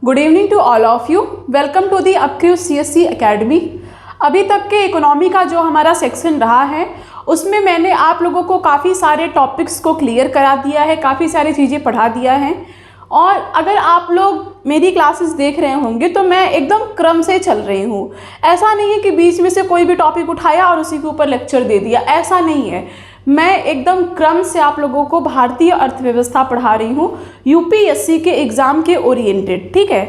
Good evening to all of you. Welcome to the अपक्यू CSC academy. अभी तक के इकोनॉमी का जो हमारा सेक्शन रहा है उसमें मैंने आप लोगों को काफ़ी सारे टॉपिक्स को क्लियर करा दिया है, काफ़ी सारी चीज़ें पढ़ा दिया है। और अगर आप लोग मेरी क्लासेस देख रहे होंगे तो मैं एकदम क्रम से चल रही हूँ। ऐसा नहीं है कि बीच में से कोई भी टॉपिक उठाया और उसी के ऊपर लेक्चर दे दिया, ऐसा नहीं है। मैं एकदम क्रम से आप लोगों को भारतीय अर्थव्यवस्था पढ़ा रही हूँ, UPSC के एग्ज़ाम के ओरिएंटेड। ठीक है,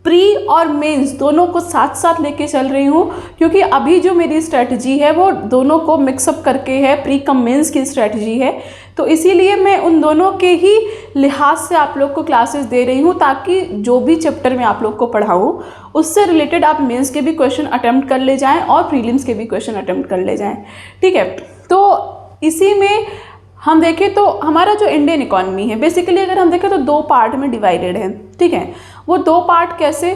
प्री और मेंस दोनों को साथ साथ लेके चल रही हूँ, क्योंकि अभी जो मेरी स्ट्रेटजी है वो दोनों को मिक्सअप करके है, प्री कम मेंस की स्ट्रेटजी है। तो इसीलिए मैं उन दोनों के ही लिहाज से आप लोग को क्लासेस दे रही हूँ, ताकि जो भी चैप्टर मैं आप लोग को पढ़ाऊँ उससे रिलेटेड आप मेंस के भी क्वेश्चन अटेम्प्ट कर ले जाएँ और प्रीलिम्स के भी क्वेश्चन अटेम्प्ट कर ले जाएँ। ठीक है, तो इसी में हम देखें तो हमारा जो इंडियन इकॉनमी है बेसिकली अगर हम देखें तो दो पार्ट में डिवाइडेड है। ठीक है, वो दो पार्ट कैसे?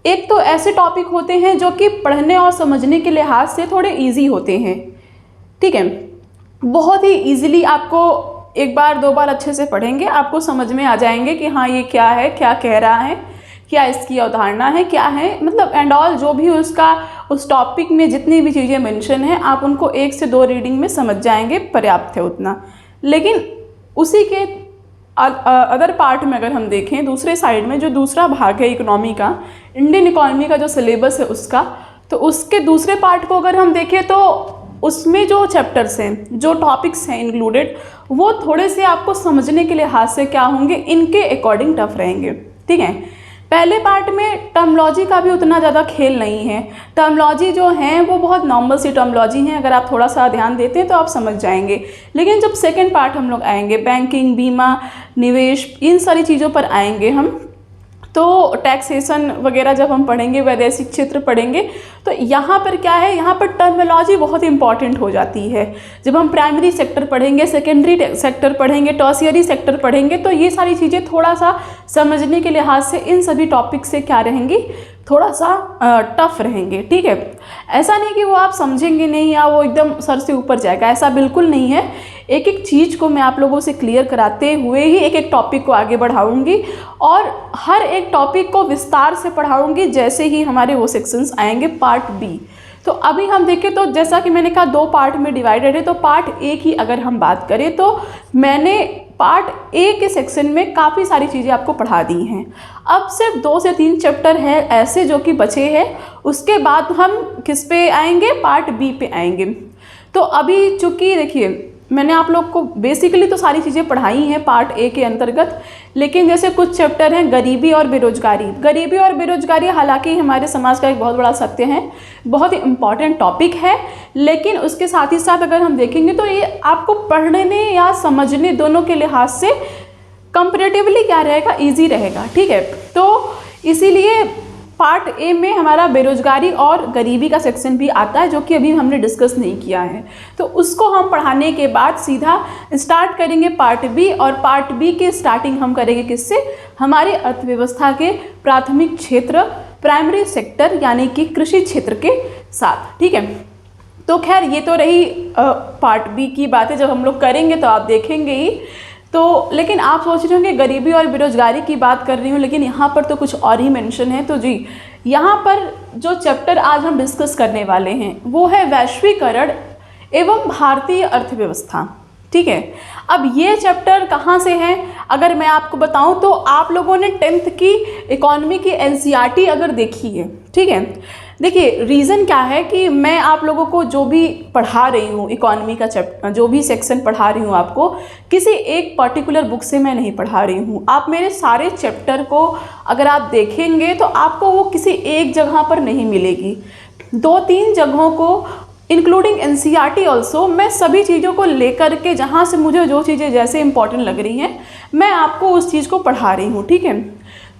एक तो ऐसे टॉपिक होते हैं जो कि पढ़ने और समझने के लिहाज से थोड़े इजी होते हैं। ठीक है, बहुत ही इजीली आपको एक बार दो बार अच्छे से पढ़ेंगे आपको समझ में आ जाएंगे कि हाँ ये क्या है, क्या कह रहा है, क्या इसकी अवधारणा है, क्या है, मतलब एंड ऑल जो भी उसका उस टॉपिक में जितनी भी चीज़ें मेंशन हैं आप उनको 1 से 2 रीडिंग में समझ जाएंगे, पर्याप्त है उतना। लेकिन उसी के अदर पार्ट में अगर हम देखें, दूसरे साइड में जो दूसरा भाग है इकोनॉमी का, इंडियन इकोनॉमी का जो सिलेबस है उसका, तो उसके दूसरे पार्ट को अगर हम देखें तो उसमें जो चैप्टर्स हैं, जो टॉपिक्स हैं इंक्लूडेड, वो थोड़े से आपको समझने के लिहाज से क्या होंगे, इनके अकॉर्डिंग टफ रहेंगे। ठीक है, पहले पार्ट में टर्मोलॉजी का भी उतना ज़्यादा खेल नहीं है। टर्मोलॉजी जो है वो बहुत नॉर्मल सी टर्मोलॉजी है, अगर आप थोड़ा सा ध्यान देते हैं तो आप समझ जाएंगे। लेकिन जब सेकंड पार्ट हम लोग आएंगे, बैंकिंग, बीमा, निवेश, इन सारी चीज़ों पर आएंगे हम, तो टैक्सेशन वगैरह जब हम पढ़ेंगे, वैदेशिक क्षेत्र पढ़ेंगे, तो यहाँ पर क्या है, यहाँ पर टर्मिनोलॉजी बहुत इंपॉर्टेंट हो जाती है। जब हम प्राइमरी सेक्टर पढ़ेंगे, सेकेंडरी सेक्टर पढ़ेंगे, टर्शियरी सेक्टर पढ़ेंगे, तो ये सारी चीज़ें थोड़ा सा समझने के लिहाज से इन सभी टॉपिक से क्या रहेंगी, थोड़ा सा टफ रहेंगे। ठीक है, ऐसा नहीं कि वो आप समझेंगे नहीं या वो एकदम सर से ऊपर जाएगा, ऐसा बिल्कुल नहीं है। एक एक चीज़ को मैं आप लोगों से क्लियर कराते हुए ही एक एक टॉपिक को आगे बढ़ाऊंगी और हर एक टॉपिक को विस्तार से पढ़ाऊंगी जैसे ही हमारे वो सेक्शंस आएंगे पार्ट बी। तो अभी हम देखें तो जैसा कि मैंने कहा दो पार्ट में डिवाइडेड है, तो पार्ट ए की अगर हम बात करें तो मैंने पार्ट ए के सेक्शन में काफ़ी सारी चीज़ें आपको पढ़ा दी हैं। अब सिर्फ 2 से 3 चैप्टर हैं ऐसे जो कि बचे हैं, उसके बाद हम किस पे आएंगे, पार्ट बी पे आएंगे। तो अभी चूँकि देखिए मैंने आप लोग को बेसिकली तो सारी चीज़ें पढ़ाई हैं पार्ट ए के अंतर्गत, लेकिन जैसे कुछ चैप्टर हैं गरीबी और बेरोजगारी। गरीबी और बेरोजगारी हालांकि हमारे समाज का एक बहुत बड़ा सत्य है, बहुत ही इम्पॉर्टेंट टॉपिक है, लेकिन उसके साथ ही साथ अगर हम देखेंगे तो ये आपको पढ़ने या समझने दोनों के लिहाज से कंपैरेटिवली क्या रहेगा, ईजी रहेगा। ठीक है, तो इसीलिए पार्ट ए में हमारा बेरोजगारी और गरीबी का सेक्शन भी आता है, जो कि अभी हमने डिस्कस नहीं किया है। तो उसको हम पढ़ाने के बाद सीधा स्टार्ट करेंगे पार्ट बी, और पार्ट बी की स्टार्टिंग हम करेंगे किससे, हमारी अर्थव्यवस्था के प्राथमिक क्षेत्र, प्राइमरी सेक्टर यानी कि कृषि क्षेत्र के साथ। ठीक है, तो खैर ये तो रही पार्ट बी की बातें, जब हम लोग करेंगे तो आप देखेंगे ही। तो लेकिन आप सोच रहे होंगे गरीबी और बेरोजगारी की बात कर रही हूँ, लेकिन यहाँ पर तो कुछ और ही मेंशन है। तो जी यहाँ पर जो चैप्टर आज हम डिस्कस करने वाले हैं वो है वैश्वीकरण एवं भारतीय अर्थव्यवस्था। ठीक है, अब ये चैप्टर कहाँ से है अगर मैं आपको बताऊं तो आप लोगों ने 10th की इकोनॉमी की NCERT अगर देखी है। ठीक है, देखिए रीज़न क्या है कि मैं आप लोगों को जो भी पढ़ा रही हूँ इकोनॉमी का चैप्टर, जो भी सेक्शन पढ़ा रही हूँ आपको, किसी एक पर्टिकुलर बुक से मैं नहीं पढ़ा रही हूँ। आप मेरे सारे चैप्टर को अगर आप देखेंगे तो आपको वो किसी एक जगह पर नहीं मिलेगी, 2-3 जगहों को इंक्लूडिंग NCERT ऑल्सो, मैं सभी चीज़ों को लेकर के जहाँ से मुझे जो चीज़ें जैसे इंपॉर्टेंट लग रही हैं मैं आपको उस चीज़ को पढ़ा रही हूँ। ठीक है,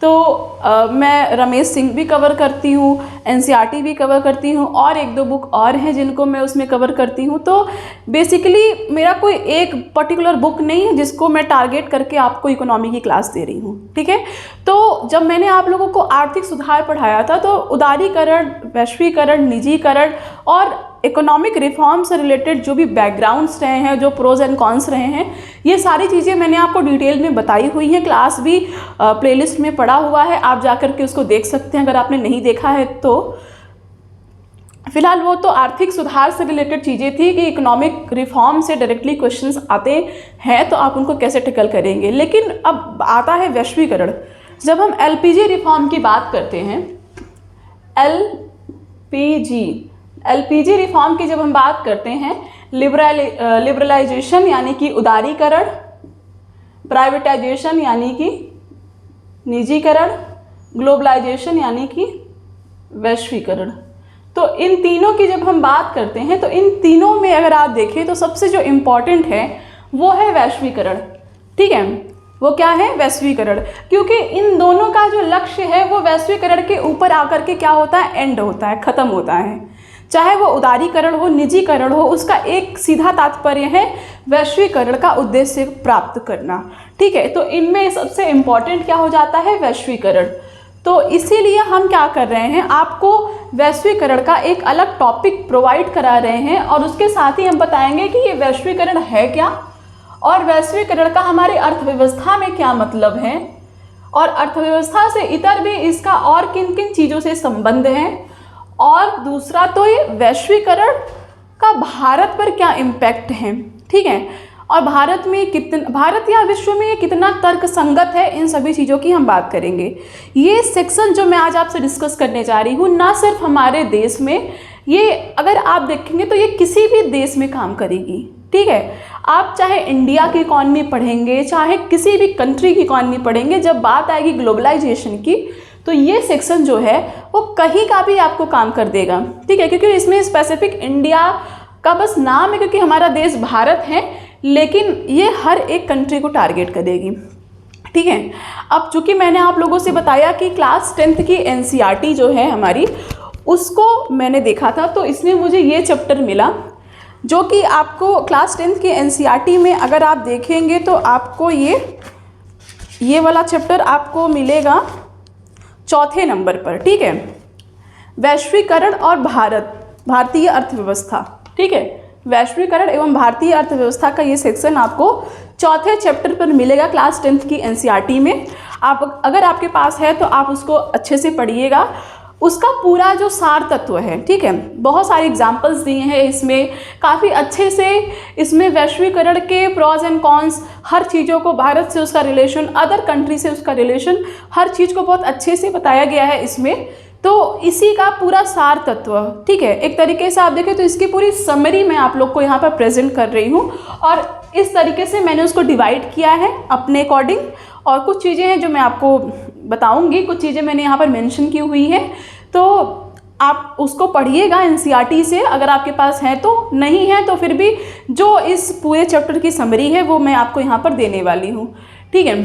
तो मैं रमेश सिंह भी कवर करती हूँ, NCERT भी कवर करती हूँ, और 1-2 बुक और हैं जिनको मैं उसमें कवर करती हूँ। तो बेसिकली मेरा कोई एक पर्टिकुलर बुक नहीं है जिसको मैं टारगेट करके आपको इकोनॉमी की क्लास दे रही हूँ। ठीक है, तो जब मैंने आप लोगों को आर्थिक सुधार पढ़ाया था तो उदारीकरण, वैश्वीकरण, निजीकरण और इकोनॉमिक रिफॉर्म से रिलेटेड जो भी बैकग्राउंड्स रहे हैं, जो प्रोज एंड कॉन्स रहे हैं, ये सारी चीज़ें मैंने आपको डिटेल में बताई हुई हैं। क्लास भी प्लेलिस्ट में पड़ा हुआ है, आप जा कर के उसको देख सकते हैं अगर आपने नहीं देखा है तो। फिलहाल वो तो आर्थिक सुधार से रिलेटेड चीज़ें थी कि इकोनॉमिक रिफॉर्म से डायरेक्टली क्वेश्चंस आते हैं तो आप उनको कैसे टैकल करेंगे। लेकिन अब आता है वैश्वीकरण। जब हम एलपीजी रिफॉर्म की बात करते हैं, एलपीजी रिफॉर्म की जब हम बात करते हैं, लिबरलाइजेशन यानी कि उदारीकरण, प्राइवेटाइजेशन यानी कि निजीकरण, ग्लोबलाइजेशन यानी कि वैश्वीकरण। तो इन तीनों की जब हम बात करते हैं तो इन तीनों में अगर आप देखें तो सबसे जो इम्पॉर्टेंट है वो है वैश्वीकरण। ठीक है, वो क्या है? वैश्वीकरण। क्योंकि इन दोनों का जो लक्ष्य है वो वैश्वीकरण के ऊपर आकर के क्या होता है? एंड होता है, ख़त्म होता है। चाहे वो उदारीकरण हो, निजीकरण हो, उसका एक सीधा तात्पर्य है वैश्वीकरण का उद्देश्य प्राप्त करना। ठीक है, तो इनमें सबसे इम्पॉर्टेंट क्या हो जाता है? वैश्वीकरण। तो इसीलिए हम क्या कर रहे हैं, आपको वैश्वीकरण का एक अलग टॉपिक प्रोवाइड करा रहे हैं और उसके साथ ही हम बताएंगे कि ये वैश्वीकरण है क्या और वैश्वीकरण का हमारी अर्थव्यवस्था में क्या मतलब है और अर्थव्यवस्था से इतर भी इसका और किन किन चीज़ों से संबंध है। और दूसरा तो ये वैश्वीकरण का भारत पर क्या इम्पैक्ट है। ठीक है, और भारत या विश्व में ये कितना तर्कसंगत है, इन सभी चीज़ों की हम बात करेंगे। ये सेक्शन जो मैं आज आपसे डिस्कस करने जा रही हूँ, ना सिर्फ हमारे देश में, ये अगर आप देखेंगे तो ये किसी भी देश में काम करेगी। ठीक है, आप चाहे इंडिया की इकॉनमी पढ़ेंगे, चाहे किसी भी कंट्री की इकॉनमी पढ़ेंगे, जब बात आएगी ग्लोबलाइजेशन की तो ये सेक्शन जो है वो कहीं का भी आपको काम कर देगा। ठीक है, क्योंकि इसमें स्पेसिफिक इंडिया का बस नाम है क्योंकि हमारा देश भारत है, लेकिन ये हर एक कंट्री को टारगेट करेगी। ठीक है, अब चूंकि मैंने आप लोगों से बताया कि क्लास 10th की एनसीईआरटी जो है हमारी, उसको मैंने देखा था तो इसमें मुझे ये चैप्टर मिला जो कि आपको क्लास 10th की एनसीईआरटी में अगर आप देखेंगे तो आपको ये वाला चैप्टर आपको मिलेगा 4थे नंबर पर। ठीक है, वैश्वीकरण और भारतीय अर्थव्यवस्था। ठीक है, वैश्वीकरण एवं भारतीय अर्थव्यवस्था का ये सेक्शन आपको 4थे चैप्टर पर मिलेगा क्लास 10th की एनसीईआरटी में। आप अगर आपके पास है तो आप उसको अच्छे से पढ़िएगा, उसका पूरा जो सार तत्व है। ठीक है, बहुत सारे एग्जाम्पल्स दिए हैं इसमें, काफ़ी अच्छे से इसमें वैश्वीकरण के प्रॉज एंड कॉन्स, हर चीज़ों को, भारत से उसका रिलेशन, अदर कंट्री से उसका रिलेशन, हर चीज़ को बहुत अच्छे से बताया गया है इसमें। तो इसी का पूरा सार तत्व, ठीक है, एक तरीके से आप देखें तो इसकी पूरी समरी मैं आप लोग को यहाँ पर प्रेजेंट कर रही हूँ और इस तरीके से मैंने उसको डिवाइड किया है अपने अकॉर्डिंग। और कुछ चीज़ें हैं जो मैं आपको बताऊंगी, कुछ चीज़ें मैंने यहाँ पर मेंशन की हुई है, तो आप उसको पढ़िएगा एनसीईआरटी से अगर आपके पास है तो, नहीं है तो फिर भी जो इस पूरे चैप्टर की समरी है वो मैं आपको यहाँ पर देने वाली हूँ। ठीक है,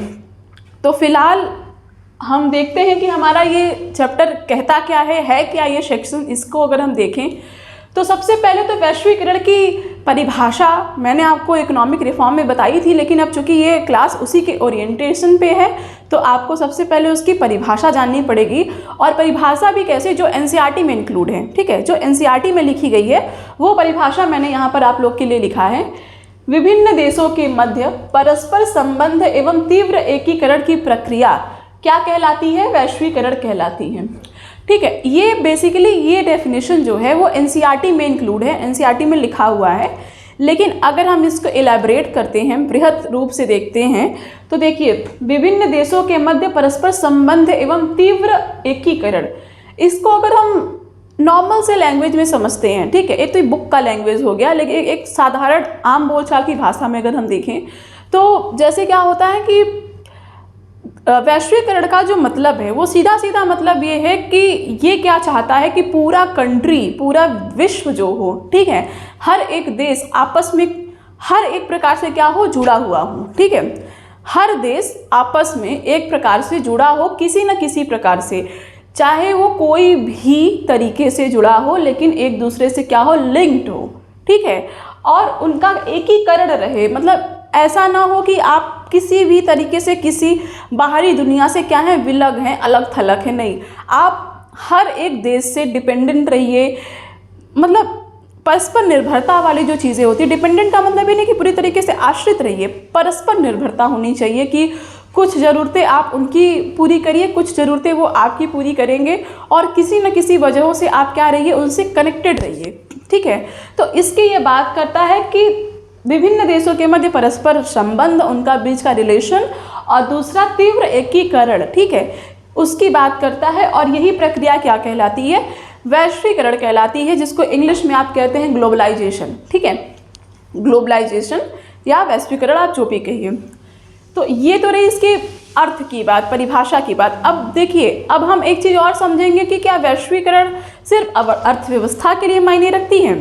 तो फिलहाल हम देखते हैं कि हमारा ये चैप्टर कहता क्या है क्या ये सेक्शन। इसको अगर हम देखें तो सबसे पहले तो वैश्वीकरण की परिभाषा मैंने आपको इकोनॉमिक रिफॉर्म में बताई थी, लेकिन अब चूंकि ये क्लास उसी के ओरिएंटेशन पे है तो आपको सबसे पहले उसकी परिभाषा जाननी पड़ेगी। और परिभाषा भी कैसे, जो एनसीईआरटी में इंक्लूड है। ठीक है, जो एनसीईआरटी में लिखी गई है वो परिभाषा मैंने यहाँ पर आप लोग के लिए लिखा है। विभिन्न देशों के मध्य परस्पर संबंध एवं तीव्र एकीकरण की प्रक्रिया क्या कहलाती है? वैश्वीकरण कहलाती है। ठीक है, ये बेसिकली ये डेफिनेशन जो है वो एनसीईआरटी में इंक्लूड है, एनसीईआरटी में लिखा हुआ है। लेकिन अगर हम इसको एलैबोरेट करते हैं, बृहद रूप से देखते हैं तो देखिए, विभिन्न देशों के मध्य परस्पर संबंध एवं तीव्र एकीकरण, इसको अगर हम नॉर्मल से लैंग्वेज में समझते हैं, ठीक है, एक तो बुक का लैंग्वेज हो गया, लेकिन एक साधारण आम बोलचाल की भाषा में अगर हम देखें तो जैसे क्या होता है कि वैश्वीकरण का जो मतलब है वो सीधा सीधा मतलब ये है कि ये क्या चाहता है कि पूरा कंट्री, पूरा विश्व जो हो, ठीक है, हर एक देश आपस में हर एक प्रकार से क्या हो, जुड़ा हुआ हो। ठीक है, हर देश आपस में एक प्रकार से जुड़ा हो, किसी न किसी प्रकार से, चाहे वो कोई भी तरीके से जुड़ा हो, लेकिन एक दूसरे से क्या हो, लिंक्ड हो। ठीक है, और उनका एकीकरण रहे, मतलब ऐसा ना हो कि आप किसी भी तरीके से किसी बाहरी दुनिया से क्या है, विलग हैं, अलग थलग है, नहीं, आप हर एक देश से डिपेंडेंट रहिए, मतलब परस्पर निर्भरता वाली जो चीज़ें होती है, डिपेंडेंट का मतलब ये नहीं कि पूरी तरीके से आश्रित रहिए, परस्पर निर्भरता होनी चाहिए कि कुछ ज़रूरतें आप उनकी पूरी करिए, कुछ ज़रूरतें वो आपकी पूरी करेंगे, और किसी न किसी वजहों से आप क्या रहिए, उनसे कनेक्टेड रहिए। ठीक है, तो इसकी ये बात करता है कि विभिन्न देशों के मध्य परस्पर संबंध, उनका बीच का रिलेशन, और दूसरा तीव्र एकीकरण, ठीक है, उसकी बात करता है। और यही प्रक्रिया क्या कहलाती है, वैश्वीकरण कहलाती है, जिसको इंग्लिश में आप कहते हैं ग्लोबलाइजेशन। ठीक है, ग्लोबलाइजेशन या वैश्वीकरण, आप जो भी कहिए। तो ये तो रही इसके अर्थ की बात, परिभाषा की बात। अब देखिए, अब हम एक चीज़ और समझेंगे कि क्या वैश्वीकरण सिर्फ अर्थव्यवस्था के लिए मायने रखती है।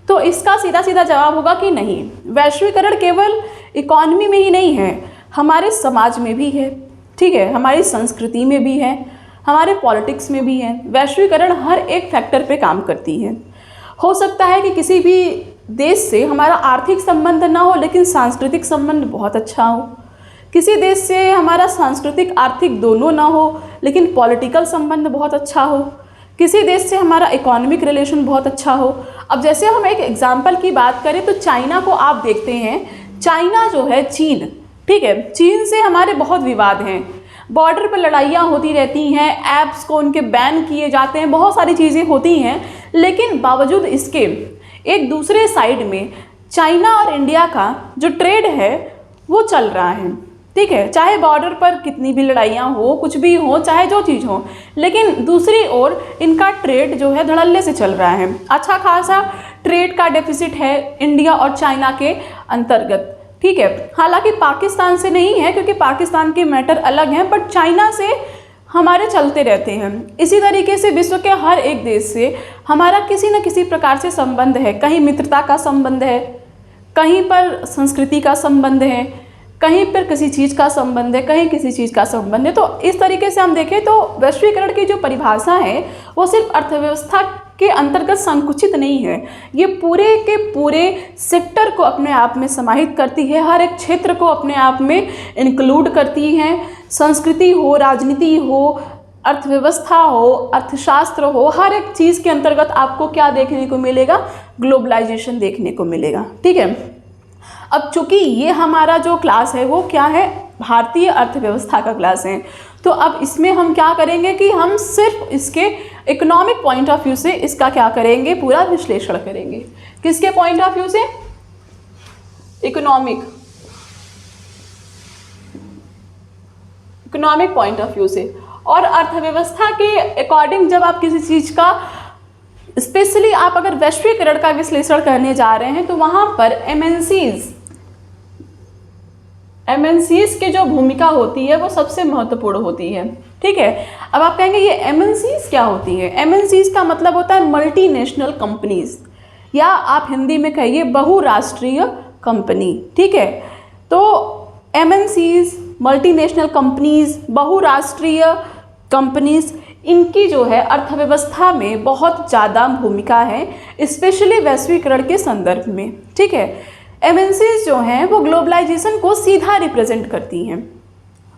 तो इसका सीधा सीधा जवाब होगा कि नहीं, वैश्वीकरण केवल इकॉनमी में ही नहीं है, हमारे समाज में भी है। ठीक है, हमारी संस्कृति में भी है, हमारे पॉलिटिक्स में भी है। वैश्वीकरण हर एक फैक्टर पे काम करती है। हो सकता है कि किसी भी देश से हमारा आर्थिक संबंध ना हो, लेकिन सांस्कृतिक संबंध बहुत अच्छा हो। किसी देश से हमारा सांस्कृतिक आर्थिक दोनों ना हो, लेकिन पॉलिटिकल संबंध बहुत अच्छा हो। किसी देश से हमारा इकोनॉमिक रिलेशन बहुत अच्छा हो। अब जैसे हम एक एग्जाम्पल की बात करें तो चाइना को आप देखते हैं, चाइना जो है, चीन, ठीक है, चीन से हमारे बहुत विवाद हैं, बॉर्डर पर लड़ाइयाँ होती रहती हैं, ऐप्स को उनके बैन किए जाते हैं, बहुत सारी चीज़ें होती हैं, लेकिन बावजूद इसके एक दूसरे साइड में चाइना और इंडिया का जो ट्रेड है वो चल रहा है। ठीक है, चाहे बॉर्डर पर कितनी भी लड़ाइयाँ हो, कुछ भी हो, चाहे जो चीज़ हो, लेकिन दूसरी ओर इनका ट्रेड जो है धड़ल्ले से चल रहा है। अच्छा खासा ट्रेड का डेफिसिट है इंडिया और चाइना के अंतर्गत। ठीक है, हालांकि पाकिस्तान से नहीं है, क्योंकि पाकिस्तान के मैटर अलग हैं, बट चाइना से हमारे चलते रहते हैं। इसी तरीके से विश्व के हर एक देश से हमारा किसी न किसी प्रकार से संबंध है। कहीं मित्रता का संबंध है, कहीं पर संस्कृति का संबंध है, कहीं पर किसी चीज़ का संबंध है, कहीं किसी चीज़ का संबंध है। तो इस तरीके से हम देखें तो वैश्वीकरण की जो परिभाषा है वो सिर्फ अर्थव्यवस्था के अंतर्गत संकुचित नहीं है, ये पूरे के पूरे सेक्टर को अपने आप में समाहित करती है, हर एक क्षेत्र को अपने आप में इंक्लूड करती है। संस्कृति हो, राजनीति हो, अर्थव्यवस्था हो, अर्थशास्त्र हो, हर एक चीज़ के अंतर्गत आपको क्या देखने को मिलेगा, ग्लोबलाइजेशन देखने को मिलेगा। ठीक है, अब चूंकि ये हमारा जो क्लास है वो क्या है, भारतीय अर्थव्यवस्था का क्लास है, तो अब इसमें हम क्या करेंगे कि हम सिर्फ इसके इकोनॉमिक पॉइंट ऑफ व्यू से इसका क्या करेंगे, पूरा विश्लेषण करेंगे। किसके पॉइंट ऑफ व्यू से, इकोनॉमिक पॉइंट ऑफ व्यू से। और अर्थव्यवस्था के अकॉर्डिंग जब आप किसी चीज़ का, स्पेशली आप अगर वैश्वीकरण का विश्लेषण करने जा रहे हैं, तो वहाँ पर एमएनसीज की जो भूमिका होती है वो सबसे महत्वपूर्ण होती है। ठीक है, अब आप कहेंगे ये एमएनसीज क्या होती है। एमएनसीज का मतलब होता है मल्टीनेशनल कंपनीज, या आप हिंदी में कहिए बहुराष्ट्रीय कंपनी। ठीक है, तो एमएनसीज, मल्टीनेशनल कंपनीज, बहुराष्ट्रीय कंपनीज, इनकी जो है अर्थव्यवस्था में बहुत ज़्यादा भूमिका है, स्पेशली वैश्वीकरण के संदर्भ में। ठीक है, एमएनसीज जो हैं वो ग्लोबलाइजेशन को सीधा रिप्रेजेंट करती हैं।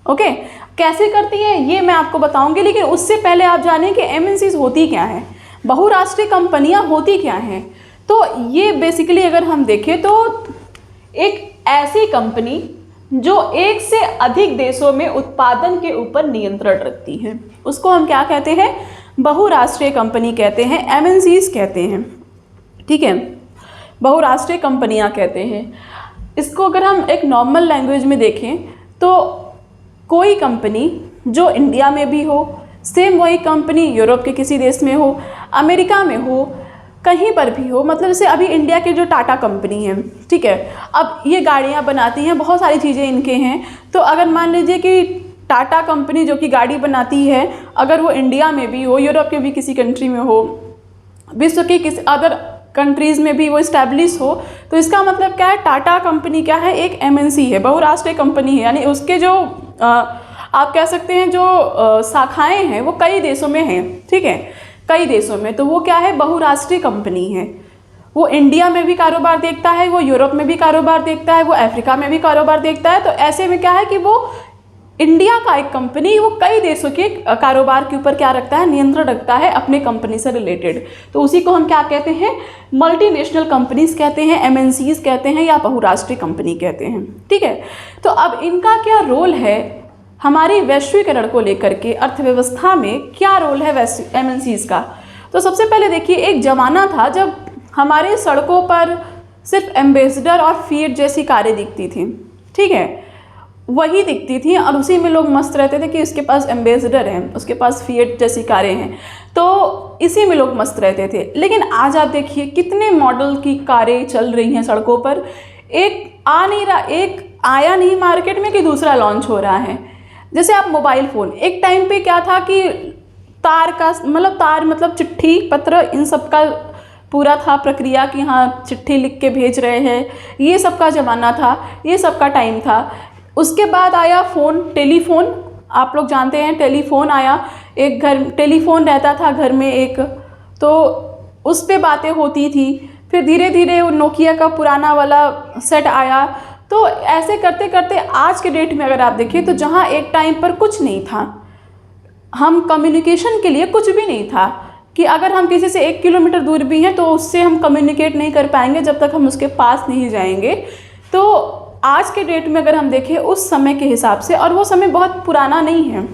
ओके, कैसे करती हैं ये मैं आपको बताऊंगी, लेकिन उससे पहले आप जानें कि एमएनसीज होती क्या हैं, बहुराष्ट्रीय कंपनियां होती क्या हैं। तो ये बेसिकली अगर हम देखें तो एक ऐसी कंपनी जो एक से अधिक देशों में उत्पादन के ऊपर नियंत्रण रखती है, उसको हम क्या कहते हैं, बहुराष्ट्रीय कंपनी कहते हैं, एमएनसीज कहते हैं। ठीक है, बहुराष्ट्रीय कंपनियां कहते हैं। इसको अगर हम एक नॉर्मल लैंग्वेज में देखें तो कोई कंपनी जो इंडिया में भी हो, सेम वही कंपनी यूरोप के किसी देश में हो, अमेरिका में हो, कहीं पर भी हो, मतलब जैसे अभी इंडिया के जो टाटा कंपनी है, ठीक है, अब ये गाड़ियाँ बनाती हैं, बहुत सारी चीज़ें इनके हैं। तो अगर मान लीजिए कि टाटा कंपनी जो कि गाड़ी बनाती है, अगर वो इंडिया में भी हो, यूरोप के भी किसी कंट्री में हो, विश्व के किसी अदर कंट्रीज़ में भी वो इस्टेब्लिश हो, तो इसका मतलब क्या है, टाटा कंपनी क्या है, एक एमएनसी है, बहुराष्ट्रीय कंपनी है, यानी उसके जो आप कह सकते हैं जो शाखाएं हैं वो कई देशों में हैं। ठीक है, कई देशों में, तो वो क्या है, बहुराष्ट्रीय कंपनी है। वो इंडिया में भी कारोबार देखता है, वो यूरोप में भी कारोबार देखता है, वो अफ्रीका में भी कारोबार देखता है। तो ऐसे में क्या है कि वो इंडिया का एक कंपनी वो कई देशों के कारोबार के ऊपर क्या रखता है, नियंत्रण रखता है अपने कंपनी से रिलेटेड। तो उसी को हम क्या कहते हैं, मल्टीनेशनल कंपनीज कहते हैं, एमएनसीज कहते हैं या बहुराष्ट्रीय कंपनी कहते हैं। ठीक है, तो अब इनका क्या रोल है हमारी वैश्वीकरण को लेकर के, अर्थव्यवस्था में क्या रोल है एमएनसीज का। तो सबसे पहले देखिए, एक ज़माना था जब हमारे सड़कों पर सिर्फ एम्बेसडर और फिएट जैसी कारें दिखती थी। ठीक है, वही दिखती थी और उसी में लोग मस्त रहते थे कि उसके पास एम्बेसडर है, उसके पास फिएट जैसी कारें हैं, तो इसी में लोग मस्त रहते थे। लेकिन आज आप देखिए कितने मॉडल की कारें चल रही हैं सड़कों पर, एक आया नहीं मार्केट में कि दूसरा लॉन्च हो रहा है। जैसे आप मोबाइल फ़ोन, एक टाइम पे क्या था कि तार मतलब चिट्ठी पत्र इन सब का पूरा था प्रक्रिया कि हाँ चिट्ठी लिख के भेज रहे हैं, ये सब का ज़माना था, ये सब का टाइम था। उसके बाद आया फ़ोन, टेलीफ़ोन, आप लोग जानते हैं टेलीफ़ोन आया, एक घर टेलीफ़ोन रहता था घर में एक, तो उस पे बातें होती थी। फिर धीरे धीरे वो नोकिया का पुराना वाला सेट आया। तो ऐसे करते करते आज के डेट में अगर आप देखिए तो जहाँ एक टाइम पर कुछ नहीं था, हम कम्युनिकेशन के लिए कुछ भी नहीं था कि अगर हम किसी से 1 किलोमीटर दूर भी हैं तो उससे हम कम्युनिकेट नहीं कर पाएंगे जब तक हम उसके पास नहीं जाएंगे। तो आज के डेट में अगर हम देखें उस समय के हिसाब से, और वो समय बहुत पुराना नहीं है,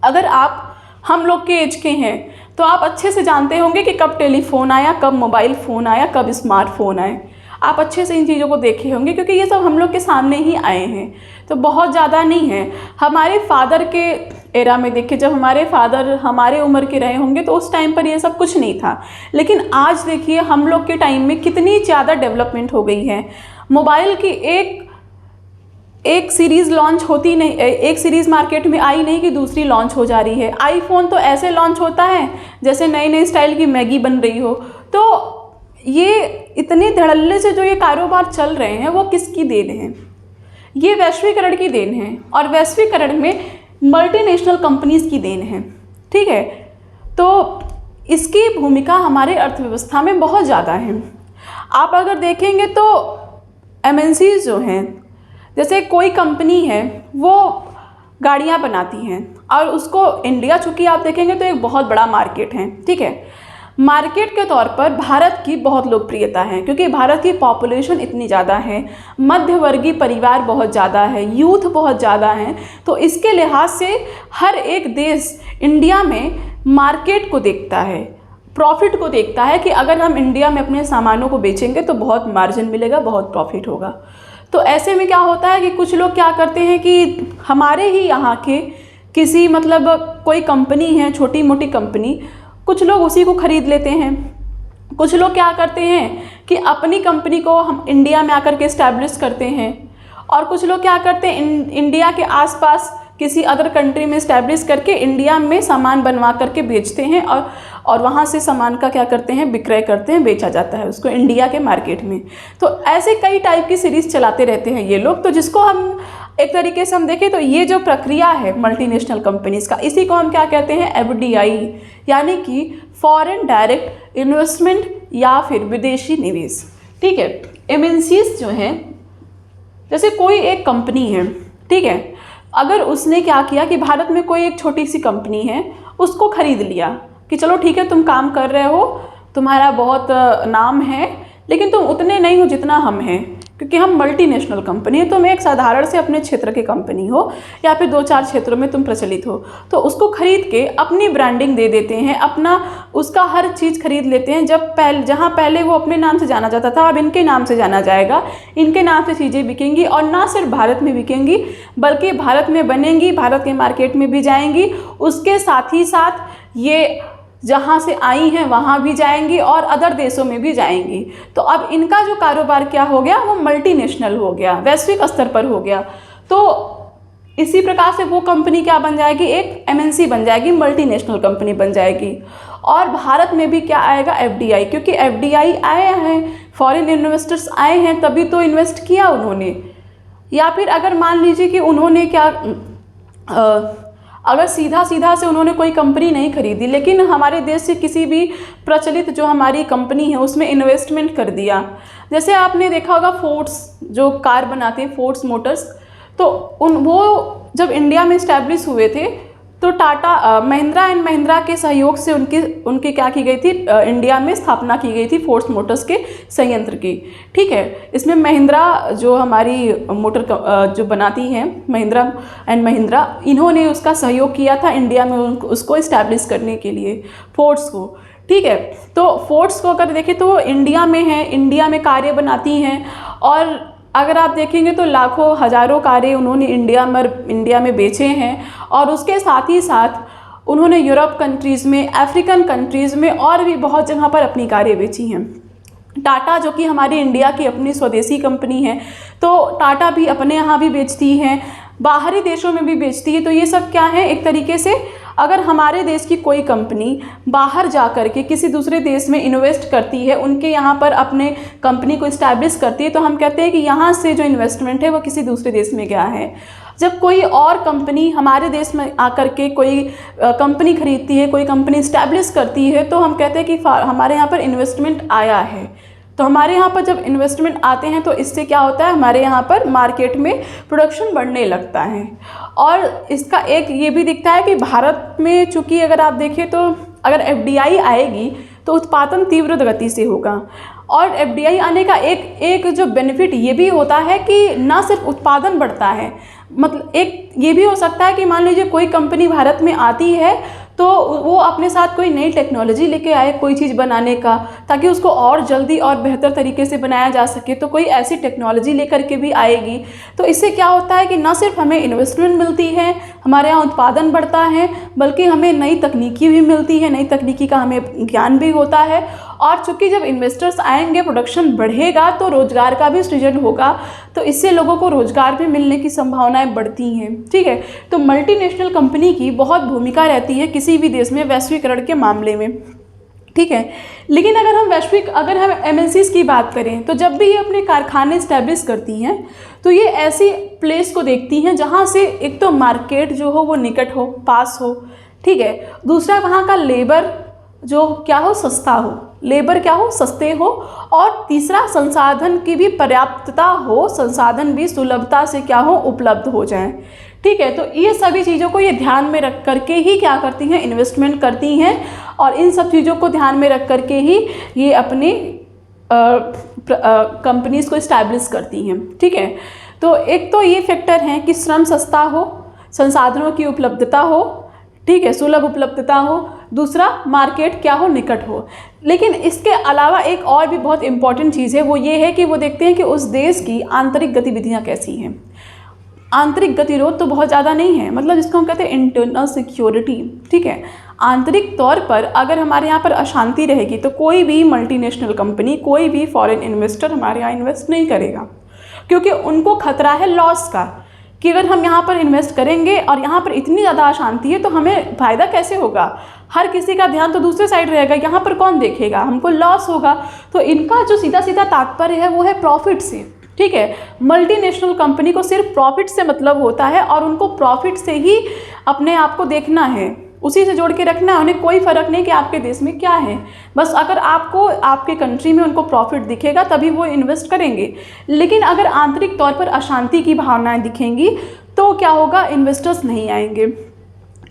अगर आप हम लोग के एज के हैं तो आप अच्छे से जानते होंगे कि कब टेलीफोन आया, कब मोबाइल फ़ोन आया, कब स्मार्टफोन आए। आप अच्छे से इन चीज़ों को देखे होंगे क्योंकि ये सब हम लोग के सामने ही आए हैं, तो बहुत ज़्यादा नहीं है। हमारे फादर के एरा में देखिए, जब हमारे फादर हमारे उम्र के रहे होंगे तो उस टाइम पर ये सब कुछ नहीं था। लेकिन आज देखिए हम लोग के टाइम में कितनी ज़्यादा डेवलपमेंट हो गई है। मोबाइल की एक सीरीज़ लॉन्च होती नहीं, एक सीरीज़ मार्केट में आई नहीं कि दूसरी लॉन्च हो जा रही है। आईफोन तो ऐसे लॉन्च होता है जैसे नई नई स्टाइल की मैगी बन रही हो। तो ये इतने धड़ल्ले से जो ये कारोबार चल रहे हैं वो किसकी देन है? ये वैश्वीकरण की देन है, और वैश्वीकरण में मल्टीनेशनल कंपनीज़ की देन है। ठीक है, तो इसकी भूमिका हमारे अर्थव्यवस्था में बहुत ज़्यादा है। आप अगर देखेंगे तो एमएनसीज जो हैं, जैसे कोई कंपनी है वो गाड़ियाँ बनाती हैं और उसको इंडिया, चूँकि आप देखेंगे तो एक बहुत बड़ा मार्केट है। ठीक है, मार्केट के तौर पर भारत की बहुत लोकप्रियता है क्योंकि भारत की पॉपुलेशन इतनी ज़्यादा है, मध्यवर्गीय परिवार बहुत ज़्यादा है, यूथ बहुत ज़्यादा है। तो इसके लिहाज से हर एक देश इंडिया में मार्केट को देखता है, प्रॉफिट को देखता है कि अगर हम इंडिया में अपने सामानों को बेचेंगे तो बहुत मार्जिन मिलेगा, बहुत प्रॉफिट होगा। तो ऐसे में क्या होता है कि कुछ लोग क्या करते हैं कि हमारे ही यहाँ के किसी मतलब कोई कंपनी है, छोटी मोटी कंपनी, कुछ लोग उसी को ख़रीद लेते हैं। कुछ लोग क्या करते हैं कि अपनी कंपनी को हम इंडिया में आकर के इस्टेब्लिश करते हैं, और कुछ लोग क्या करते हैं इंडिया के आसपास किसी अदर कंट्री में इस्टेब्लिश करके इंडिया में सामान बनवा करके बेचते हैं, और वहाँ से सामान का क्या करते हैं, विक्रय करते हैं, बेचा जाता है उसको इंडिया के मार्केट में। तो ऐसे कई टाइप की सीरीज़ चलाते रहते हैं ये लोग। तो जिसको हम एक तरीके से हम देखें तो ये जो प्रक्रिया है मल्टीनेशनल कंपनीज़ का, इसी को हम क्या कहते हैं, एफडीआई, यानी कि फॉरेन डायरेक्ट इन्वेस्टमेंट या फिर विदेशी निवेश। ठीक है, एमएनसीज जो हैं, जैसे कोई एक कंपनी है, ठीक है, अगर उसने क्या किया कि भारत में कोई एक छोटी सी कंपनी है, उसको खरीद लिया कि चलो ठीक है तुम काम कर रहे हो, तुम्हारा बहुत नाम है, लेकिन तुम उतने नहीं हो जितना हम हैं, क्योंकि हम मल्टीनेशनल कंपनी है। तुम एक साधारण से अपने क्षेत्र की कंपनी हो या फिर 2-4 क्षेत्रों में तुम प्रचलित हो, तो उसको खरीद के अपनी ब्रांडिंग दे देते हैं, अपना उसका हर चीज़ खरीद लेते हैं। जहाँ पहले वो अपने नाम से जाना जाता था, अब इनके नाम से जाना जाएगा, इनके नाम से चीज़ें बिकेंगी, और ना सिर्फ भारत में बिकेंगी बल्कि भारत में बनेंगी, भारत के मार्केट में भी जाएंगी, उसके साथ ही साथ ये जहाँ से आई हैं वहाँ भी जाएंगी और अदर देशों में भी जाएंगी। तो अब इनका जो कारोबार क्या हो गया, वो मल्टीनेशनल हो गया, वैश्विक स्तर पर हो गया। तो इसी प्रकार से वो कंपनी क्या बन जाएगी, एक एमएनसी बन जाएगी, मल्टीनेशनल कंपनी बन जाएगी। और भारत में भी क्या आएगा, एफडीआई, क्योंकि एफडीआई आए हैं, फॉरेन इन्वेस्टर्स आए हैं, तभी तो इन्वेस्ट किया उन्होंने। या फिर अगर मान लीजिए कि उन्होंने अगर सीधा से उन्होंने कोई कंपनी नहीं खरीदी, लेकिन हमारे देश से किसी भी प्रचलित जो हमारी कंपनी है उसमें इन्वेस्टमेंट कर दिया। जैसे आपने देखा होगा फोर्ड्स जो कार बनाते हैं, फोर्ड्स मोटर्स, तो वो जब इंडिया में इस्टेब्लिश हुए थे तो टाटा महिंद्रा एंड महिंद्रा के सहयोग से उनकी क्या की गई थी, इंडिया में स्थापना की गई थी फोर्स मोटर्स के संयंत्र की। ठीक है, इसमें महिंद्रा जो हमारी मोटर जो बनाती हैं महिंद्रा एंड महिंद्रा, इन्होंने उसका सहयोग किया था इंडिया में उसको इस्टेब्लिश करने के लिए फोर्स को। ठीक है, तो फोर्स को अगर देखें तो वो इंडिया में है, इंडिया में कारें बनाती हैं, और अगर आप देखेंगे तो लाखों हज़ारों कारें उन्होंने इंडिया में बेचे हैं, और उसके साथ ही साथ उन्होंने यूरोप कंट्रीज़ में, अफ्रीकन कंट्रीज़ में और भी बहुत जगह पर अपनी कारें बेची हैं। टाटा जो कि हमारी इंडिया की अपनी स्वदेशी कंपनी है, तो टाटा भी अपने यहाँ भी बेचती हैं, बाहरी देशों में भी बेचती है। तो ये सब क्या है, एक तरीके से अगर हमारे देश की कोई कंपनी बाहर जा कर के किसी दूसरे देश में इन्वेस्ट करती है, उनके यहाँ पर अपने कंपनी को इस्टेब्लिश करती है, तो हम कहते हैं कि यहाँ से जो इन्वेस्टमेंट है वो किसी दूसरे देश में गया है। जब कोई और कंपनी हमारे देश में आकर के कोई कंपनी खरीदती है, कोई कंपनी इस्टेब्लिश करती है, तो हम कहते हैं कि हमारे यहाँ पर इन्वेस्टमेंट आया है। तो हमारे यहाँ पर जब इन्वेस्टमेंट आते हैं तो इससे क्या होता है, हमारे यहाँ पर मार्केट में प्रोडक्शन बढ़ने लगता है। और इसका एक ये भी दिखता है कि भारत में चूँकि अगर आप देखें तो अगर FDI आएगी तो उत्पादन तीव्र गति से होगा, और FDI आने का एक जो बेनिफिट ये भी होता है कि ना सिर्फ उत्पादन बढ़ता है, मतलब एक ये भी हो सकता है कि मान लीजिए कोई कंपनी भारत में आती है तो वो अपने साथ कोई नई टेक्नोलॉजी लेके आए कोई चीज़ बनाने का, ताकि उसको और जल्दी और बेहतर तरीके से बनाया जा सके, तो कोई ऐसी टेक्नोलॉजी लेकर के भी आएगी। तो इससे क्या होता है कि ना सिर्फ हमें इन्वेस्टमेंट मिलती है, हमारे यहाँ उत्पादन बढ़ता है, बल्कि हमें नई तकनीकी भी मिलती है, नई तकनीकी का हमें ज्ञान भी होता है। और चूँकि जब इन्वेस्टर्स आएंगे, प्रोडक्शन बढ़ेगा, तो रोज़गार का भी सृजन होगा, तो इससे लोगों को रोज़गार भी मिलने की संभावनाएं बढ़ती हैं। ठीक है, तो मल्टीनेशनल कंपनी की बहुत भूमिका रहती है किसी भी देश में वैश्वीकरण के मामले में। ठीक है, लेकिन अगर हम MNCs की बात करें, तो जब भी ये अपने कारखाने इस्टेब्लिश करती हैं तो ये ऐसी प्लेस को देखती हैं जहाँ से एक तो मार्केट जो हो वो निकट हो, पास हो। ठीक है, दूसरा वहाँ का लेबर जो क्या हो, सस्ता हो, लेबर क्या हो, सस्ते हो, और तीसरा संसाधन की भी पर्याप्तता हो, संसाधन भी सुलभता से क्या हो, उपलब्ध हो जाए। ठीक है, तो ये सभी चीज़ों को ये ध्यान में रख करके ही क्या करती हैं, इन्वेस्टमेंट करती हैं, और इन सब चीज़ों को ध्यान में रख करके ही ये अपनी कंपनीज़ को इस्टेब्लिश करती हैं। ठीक है, तो एक तो ये फैक्टर हैं कि श्रम सस्ता हो, संसाधनों की उपलब्धता हो, ठीक है, सुलभ उपलब्धता हो, दूसरा मार्केट क्या हो, निकट हो। लेकिन इसके अलावा एक और भी बहुत इम्पॉर्टेंट चीज़ है, वो ये है कि वो देखते हैं कि उस देश की आंतरिक गतिविधियाँ कैसी हैं। आंतरिक गतिरोध तो बहुत ज़्यादा नहीं है, मतलब जिसको हम कहते हैं इंटरनल सिक्योरिटी। ठीक है, आंतरिक तौर पर अगर हमारे यहाँ पर अशांति रहेगी तो कोई भी मल्टीनेशनल कंपनी, कोई भी फॉरेन इन्वेस्टर हमारे यहाँ इन्वेस्ट नहीं करेगा, क्योंकि उनको खतरा है लॉस का, कि अगर हम यहाँ पर इन्वेस्ट करेंगे और यहाँ पर इतनी ज़्यादा अशांति है तो हमें फ़ायदा कैसे होगा, हर किसी का ध्यान तो दूसरे साइड रहेगा, यहाँ पर कौन देखेगा, हमको लॉस होगा। तो इनका जो सीधा सीधा तात्पर्य है वो है प्रॉफिट से। ठीक है, मल्टीनेशनल कंपनी को सिर्फ प्रॉफिट से मतलब होता है, और उनको प्रॉफिट से ही अपने आप को देखना है, उसी से जोड़ के रखना है। उन्हें कोई फ़र्क नहीं कि आपके देश में क्या है, बस अगर आपको आपके कंट्री में उनको प्रॉफिट दिखेगा तभी वो इन्वेस्ट करेंगे। लेकिन अगर आंतरिक तौर पर अशांति की भावनाएं दिखेंगी तो क्या होगा, इन्वेस्टर्स नहीं आएंगे।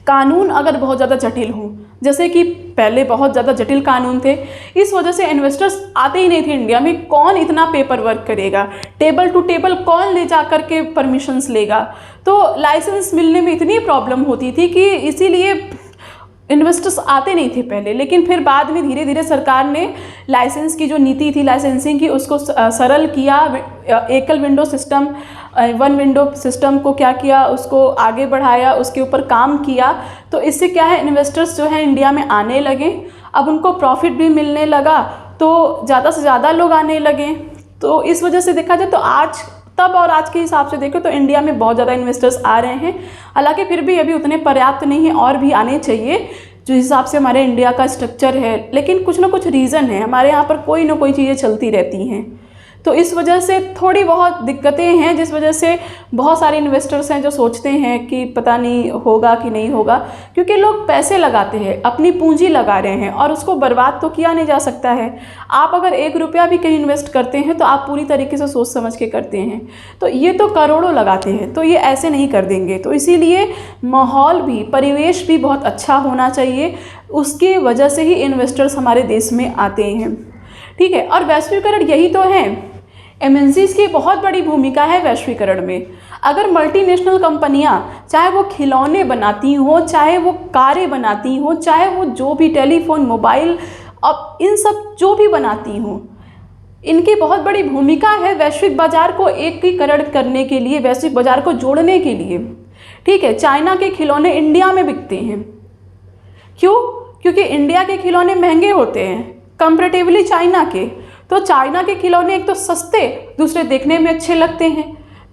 कानून अगर बहुत ज़्यादा जटिल हों, जैसे कि पहले बहुत ज़्यादा जटिल कानून थे, इस वजह से इन्वेस्टर्स आते ही नहीं थे इंडिया में। कौन इतना पेपर वर्क करेगा, टेबल टू टेबल कौन ले जा कर के परमिशंस लेगा, तो लाइसेंस मिलने में इतनी प्रॉब्लम होती थी कि इसीलिए इन्वेस्टर्स आते नहीं थे पहले। लेकिन फिर बाद में धीरे धीरे सरकार ने लाइसेंस की जो नीति थी लाइसेंसिंग की, उसको सरल किया, एकल window system, one window system को क्या किया, उसको आगे बढ़ाया, उसके ऊपर काम किया। तो इससे क्या है, इन्वेस्टर्स जो है इंडिया में आने लगे, अब उनको प्रॉफिट भी मिलने लगा, तो ज़्यादा से ज़्यादा लोग आने लगे। तो इस वजह से देखा जाए तो तब और आज के हिसाब से देखो तो इंडिया में बहुत ज़्यादा इन्वेस्टर्स आ रहे हैं। हालांकि फिर भी अभी उतने पर्याप्त नहीं है, और भी आने चाहिए जो हिसाब से हमारे इंडिया का स्ट्रक्चर है। लेकिन कुछ ना कुछ रीज़न है, हमारे यहाँ पर कोई ना कोई चीज़ें चलती रहती हैं। तो इस वजह से थोड़ी बहुत दिक्कतें हैं, जिस वजह से बहुत सारे इन्वेस्टर्स हैं जो सोचते हैं कि पता नहीं होगा कि नहीं होगा, क्योंकि लोग पैसे लगाते हैं, अपनी पूंजी लगा रहे हैं और उसको बर्बाद तो किया नहीं जा सकता है। आप अगर 1 रुपया भी कहीं इन्वेस्ट करते हैं तो आप पूरी तरीके से सोच समझ के करते हैं, तो ये तो करोड़ों लगाते हैं, तो ये ऐसे नहीं कर देंगे। तो इसीलिए माहौल भी, परिवेश भी बहुत अच्छा होना चाहिए, उसकी वजह से ही इन्वेस्टर्स हमारे देश में आते हैं, ठीक है। और वैश्वीकरण यही तो है, एमएनसीज की बहुत बड़ी भूमिका है वैश्वीकरण में। अगर मल्टीनेशनल कंपनियां, चाहे वो खिलौने बनाती हों, चाहे वो कारें बनाती हों, चाहे वो जो भी टेलीफोन, मोबाइल, अब इन सब जो भी बनाती हों, इनकी बहुत बड़ी भूमिका है वैश्विक बाजार को एकीकरण करने के लिए, वैश्विक बाजार को जोड़ने के लिए, ठीक है। चाइना के खिलौने इंडिया में बिकते हैं, क्यों? क्योंकि इंडिया के खिलौने महंगे होते हैं कंपैरेटिवली चाइना के। तो चाइना के खिलौने एक तो सस्ते, दूसरे देखने में अच्छे लगते हैं।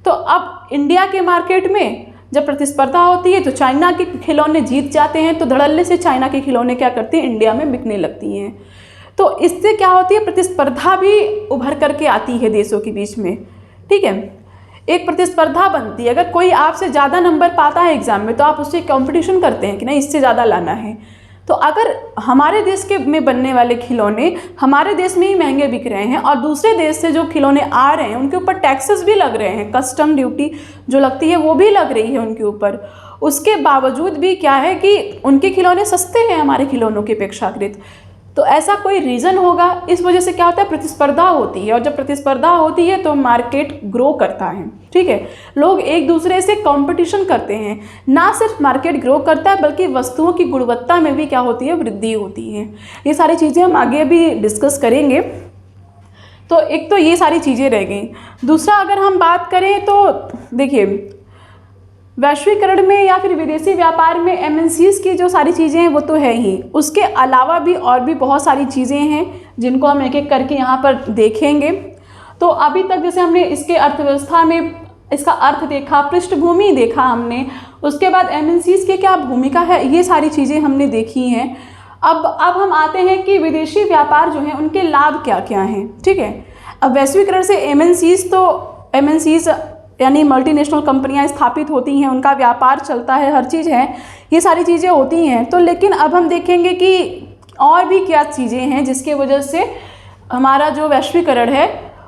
तो अब इंडिया के मार्केट में जब प्रतिस्पर्धा होती है तो चाइना के खिलौने जीत जाते हैं, तो धड़ल्ले से चाइना के खिलौने क्या करती हैं, इंडिया में बिकने लगती हैं। तो इससे क्या होती है, प्रतिस्पर्धा भी उभर करके आती है देशों के बीच में, ठीक है। एक प्रतिस्पर्धा बनती है, अगर कोई आपसे ज़्यादा नंबर पाता है एग्जाम में तो आप उससे कंपटीशन करते हैं कि नहीं, इससे ज़्यादा लाना है। तो अगर हमारे देश के में बनने वाले खिलौने हमारे देश में ही महंगे बिक रहे हैं और दूसरे देश से जो खिलौने आ रहे हैं उनके ऊपर टैक्सेस भी लग रहे हैं, कस्टम ड्यूटी जो लगती है वो भी लग रही है उनके ऊपर, उसके बावजूद भी क्या है कि उनके खिलौने सस्ते हैं हमारे खिलौनों की अपेक्षाकृत। तो ऐसा कोई रीज़न होगा, इस वजह से क्या होता है, प्रतिस्पर्धा होती है, और जब प्रतिस्पर्धा होती है तो मार्केट ग्रो करता है, ठीक है। लोग एक दूसरे से कंपटीशन करते हैं, ना सिर्फ मार्केट ग्रो करता है बल्कि वस्तुओं की गुणवत्ता में भी क्या होती है, वृद्धि होती है। ये सारी चीज़ें हम आगे भी डिस्कस करेंगे। तो एक तो ये सारी चीज़ें रह गई। दूसरा अगर हम बात करें तो देखिए, वैश्वीकरण में या फिर विदेशी व्यापार में एमएनसीज की जो सारी चीज़ें हैं वो तो है ही, उसके अलावा भी और भी बहुत सारी चीज़ें हैं जिनको हम एक एक करके यहाँ पर देखेंगे। तो अभी तक जैसे हमने इसके अर्थव्यवस्था में इसका अर्थ देखा, पृष्ठभूमि देखा हमने, उसके बाद एमएनसीज की क्या भूमिका है, ये सारी चीज़ें हमने देखी हैं। अब हम आते हैं कि विदेशी व्यापार जो है उनके लाभ क्या क्या हैं, ठीक है। अब वैश्वीकरण से एमएनसीज यानी मल्टीनेशनल कंपनियां स्थापित होती हैं, उनका व्यापार चलता है, हर चीज़ है, ये सारी चीज़ें होती हैं। तो लेकिन अब हम देखेंगे कि और भी क्या चीज़ें हैं जिसके वजह से हमारा जो वैश्वीकरण है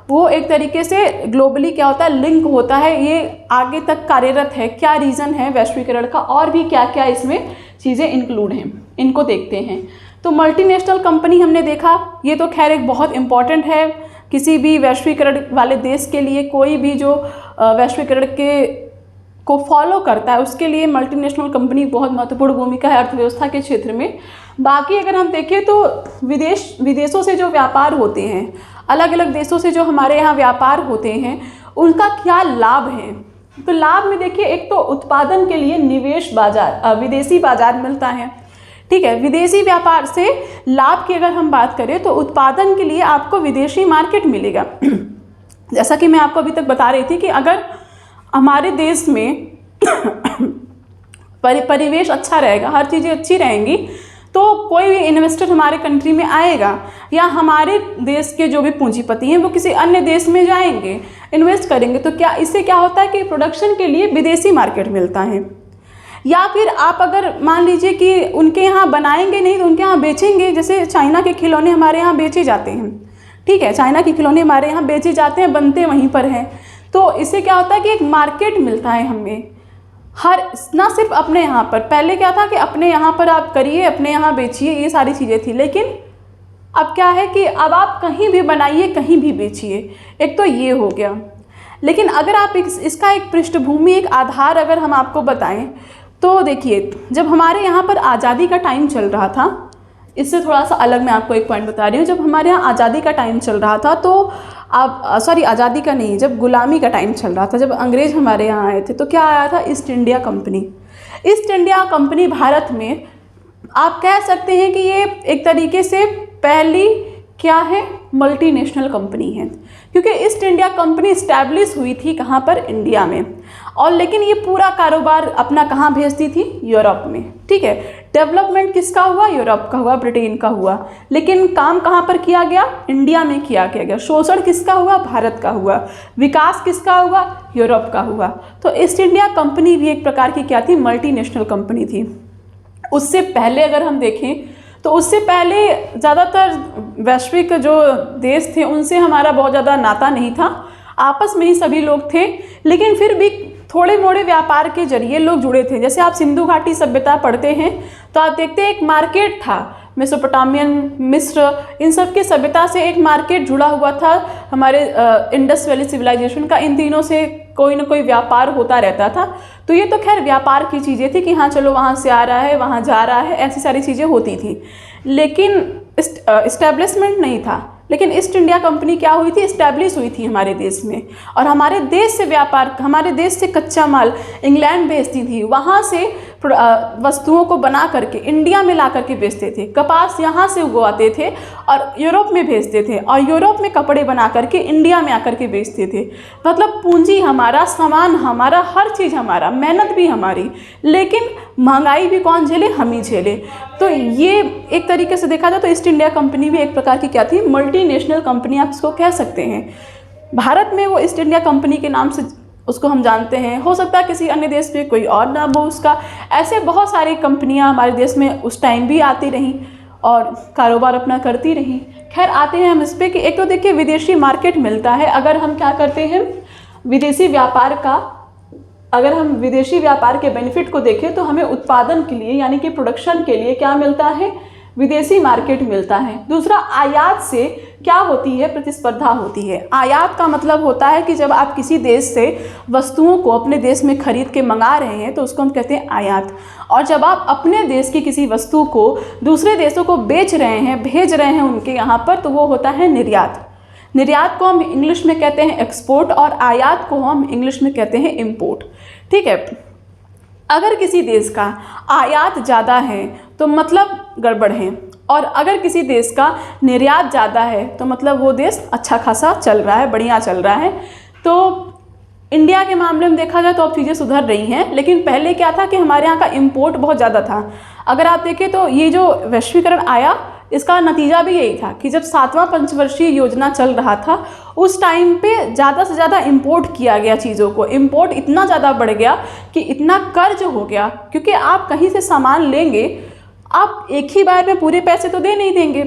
वो एक तरीके से ग्लोबली क्या होता है, लिंक होता है, ये आगे तक कार्यरत है। क्या रीज़न है वैश्वीकरण का, और भी क्या क्या इसमें चीज़ें इंक्लूड हैं, इनको देखते हैं। तो मल्टीनेशनल कंपनी हमने देखा, ये तो खैर एक बहुत इम्पॉर्टेंट है किसी भी वैश्वीकरण वाले देश के लिए। कोई भी जो वैश्वीकरण को फॉलो करता है उसके लिए मल्टीनेशनल कंपनी बहुत महत्वपूर्ण भूमिका है अर्थव्यवस्था के क्षेत्र में। बाकी अगर हम देखें तो विदेशों से जो व्यापार होते हैं, अलग अलग देशों से जो हमारे यहाँ व्यापार होते हैं, उनका क्या लाभ है। तो लाभ में देखिए, एक तो उत्पादन के लिए निवेश बाजार, विदेशी बाजार मिलता है, ठीक है। विदेशी व्यापार से लाभ की अगर हम बात करें तो उत्पादन के लिए आपको विदेशी मार्केट मिलेगा। जैसा कि मैं आपको अभी तक बता रही थी कि अगर हमारे देश में परिवेश अच्छा रहेगा, हर चीज़ें अच्छी रहेंगी, तो कोई भी इन्वेस्टर हमारे कंट्री में आएगा, या हमारे देश के जो भी पूंजीपति हैं वो किसी अन्य देश में जाएंगे, इन्वेस्ट करेंगे। तो क्या इससे क्या होता है कि प्रोडक्शन के लिए विदेशी मार्केट मिलता है। या फिर आप अगर मान लीजिए कि उनके यहाँ बनाएंगे नहीं तो उनके यहाँ बेचेंगे, जैसे चाइना के खिलौने हमारे यहाँ बेचे जाते हैं, ठीक है, चाइना के खिलौने हमारे यहाँ बेचे जाते हैं, बनते वहीं पर हैं। तो इससे क्या होता है कि एक मार्केट मिलता है हमें, हर ना सिर्फ अपने यहाँ पर। पहले क्या था कि अपने यहाँ पर आप करिए, अपने यहाँ बेचिए, ये सारी चीज़ें थी, लेकिन अब क्या है कि अब आप कहीं भी बनाइए, कहीं भी बेचिए। एक तो ये हो गया। लेकिन अगर आप इसका एक पृष्ठभूमि, एक आधार अगर हम आपको बताएं तो देखिए, जब हमारे यहाँ पर आज़ादी का टाइम चल रहा था, इससे थोड़ा सा अलग मैं आपको एक पॉइंट बता रही हूँ। जब हमारे यहाँ आज़ादी का टाइम चल रहा था तो आज़ादी का नहीं, जब गुलामी का टाइम चल रहा था, जब अंग्रेज़ हमारे यहाँ आए थे, तो क्या आया था, east India company. East India company Bharat में आप कह सकते हैं कि ये एक तरीके से पहली क्या है, मल्टीनेशनल कंपनी है, क्योंकि ईस्ट इंडिया कंपनी इस्टेब्लिश हुई थी कहाँ पर, इंडिया में। और लेकिन ये पूरा कारोबार अपना कहाँ भेजती थी, यूरोप में, ठीक है। डेवलपमेंट किसका हुआ? यूरोप का हुआ, ब्रिटेन का हुआ। लेकिन काम कहाँ पर किया गया? इंडिया में किया गया। शोषण किसका हुआ? भारत का हुआ। विकास किसका हुआ? यूरोप का हुआ। तो ईस्ट इंडिया कंपनी भी एक प्रकार की क्या थी? मल्टीनेशनल कंपनी थी। उससे पहले अगर हम देखें तो उससे पहले ज़्यादातर वैश्विक जो देश थे उनसे हमारा बहुत ज़्यादा नाता नहीं था, आपस में ही सभी लोग थे, लेकिन फिर भी थोड़े मोड़े व्यापार के जरिए लोग जुड़े थे। जैसे आप सिंधु घाटी सभ्यता पढ़ते हैं तो आप देखते हैं एक मार्केट था, मेसोपोटामियन, मिस्र, इन सब की सभ्यता से एक मार्केट जुड़ा हुआ था हमारे इंडस वैली सिविलाइजेशन का। इन तीनों से कोई ना कोई व्यापार होता रहता था। तो ये तो खैर व्यापार की चीज़ें थी कि हाँ चलो वहाँ से आ रहा है, वहाँ जा रहा है, ऐसी सारी चीज़ें होती थी, लेकिन इस्टेब्लिशमेंट नहीं था। लेकिन ईस्ट इंडिया कंपनी क्या हुई थी? इस्टेब्लिश हुई थी हमारे देश में, और हमारे देश से व्यापार, हमारे देश से कच्चा माल इंग्लैंड भेजती थी, वहाँ से वस्तुओं को बना करके इंडिया में ला करके बेचते थे। कपास यहाँ से उगवाते थे और यूरोप में भेजते थे, और यूरोप में कपड़े बना करके इंडिया में आकर के बेचते थे। मतलब पूंजी हमारा, सामान हमारा, हर चीज़ हमारा, मेहनत भी हमारी, लेकिन महंगाई भी कौन झेले? हम ही झेले। तो ये एक तरीके से देखा जाए तो ईस्ट इंडिया कंपनी भी एक प्रकार की क्या थी? मल्टीनेशनल कंपनी आप इसको कह सकते हैं। भारत में वो ईस्ट इंडिया कंपनी के नाम से उसको हम जानते हैं, हो सकता है किसी अन्य देश में कोई और नाम हो उसका। ऐसे बहुत सारी कंपनियां हमारे देश में उस टाइम भी आती रहीं और कारोबार अपना करती रहीं। खैर आते हैं हम इस पर कि एक तो देखिए विदेशी मार्केट मिलता है। अगर हम क्या करते हैं विदेशी व्यापार का, अगर हम विदेशी व्यापार के बेनिफिट को देखें तो हमें उत्पादन के लिए यानी कि प्रोडक्शन के लिए क्या मिलता है? विदेशी मार्केट मिलता है। दूसरा, आयात से क्या होती है? प्रतिस्पर्धा होती है। आयात का मतलब होता है कि जब आप किसी देश से वस्तुओं को अपने देश में खरीद के मंगा रहे हैं तो उसको हम कहते हैं आयात। और जब आप अपने देश की किसी वस्तु को दूसरे देशों को बेच रहे हैं, भेज रहे हैं उनके यहाँ पर, तो वो होता है निर्यात। निर्यात को हम इंग्लिश में कहते हैं एक्सपोर्ट, और आयात को हम इंग्लिश में कहते हैं इम्पोर्ट। ठीक है, अगर किसी देश का आयात ज़्यादा है तो मतलब गड़बड़ है, और अगर किसी देश का निर्यात ज़्यादा है तो मतलब वो देश अच्छा खासा चल रहा है, बढ़िया चल रहा है। तो इंडिया के मामले में देखा जाए तो अब चीज़ें सुधर रही हैं, लेकिन पहले क्या था कि हमारे यहाँ का इम्पोर्ट बहुत ज़्यादा था। अगर आप देखें तो ये जो वैश्वीकरण आया, इसका नतीजा भी यही था कि जब 7वां पंचवर्षीय योजना चल रहा था उस टाइम पे ज़्यादा से ज़्यादा इंपोर्ट किया गया चीज़ों को। इंपोर्ट इतना ज़्यादा बढ़ गया कि इतना कर्ज हो गया, क्योंकि आप कहीं से सामान लेंगे, आप एक ही बार में पूरे पैसे तो दे नहीं देंगे,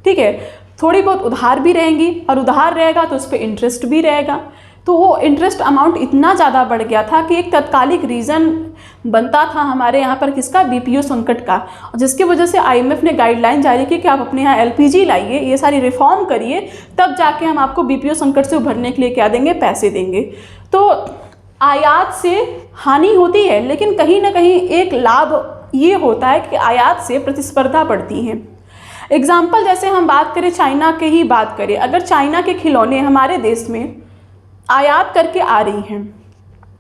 ठीक है, थोड़ी बहुत उधार भी रहेंगी, और उधार रहेगा तो उस पर इंटरेस्ट भी रहेगा। तो वो इंटरेस्ट अमाउंट इतना ज़्यादा बढ़ गया था कि एक तत्कालिक रीज़न बनता था हमारे यहाँ पर किसका? बीपीओ संकट का, जिसकी वजह से आईएमएफ ने गाइडलाइन जारी की कि आप अपने यहाँ एलपीजी लाइए, ये सारी रिफॉर्म करिए, तब जाके हम आपको बीपीओ संकट से उभरने के लिए क्या देंगे? पैसे देंगे। तो आयात से हानि होती है, लेकिन कहीं ना कहीं एक लाभ ये होता है कि आयात से प्रतिस्पर्धा बढ़ती है। एग्जाम्पल जैसे हम बात करें, चाइना के ही बात करें, अगर चाइना के खिलौने हमारे देश में आयात करके आ रही हैं,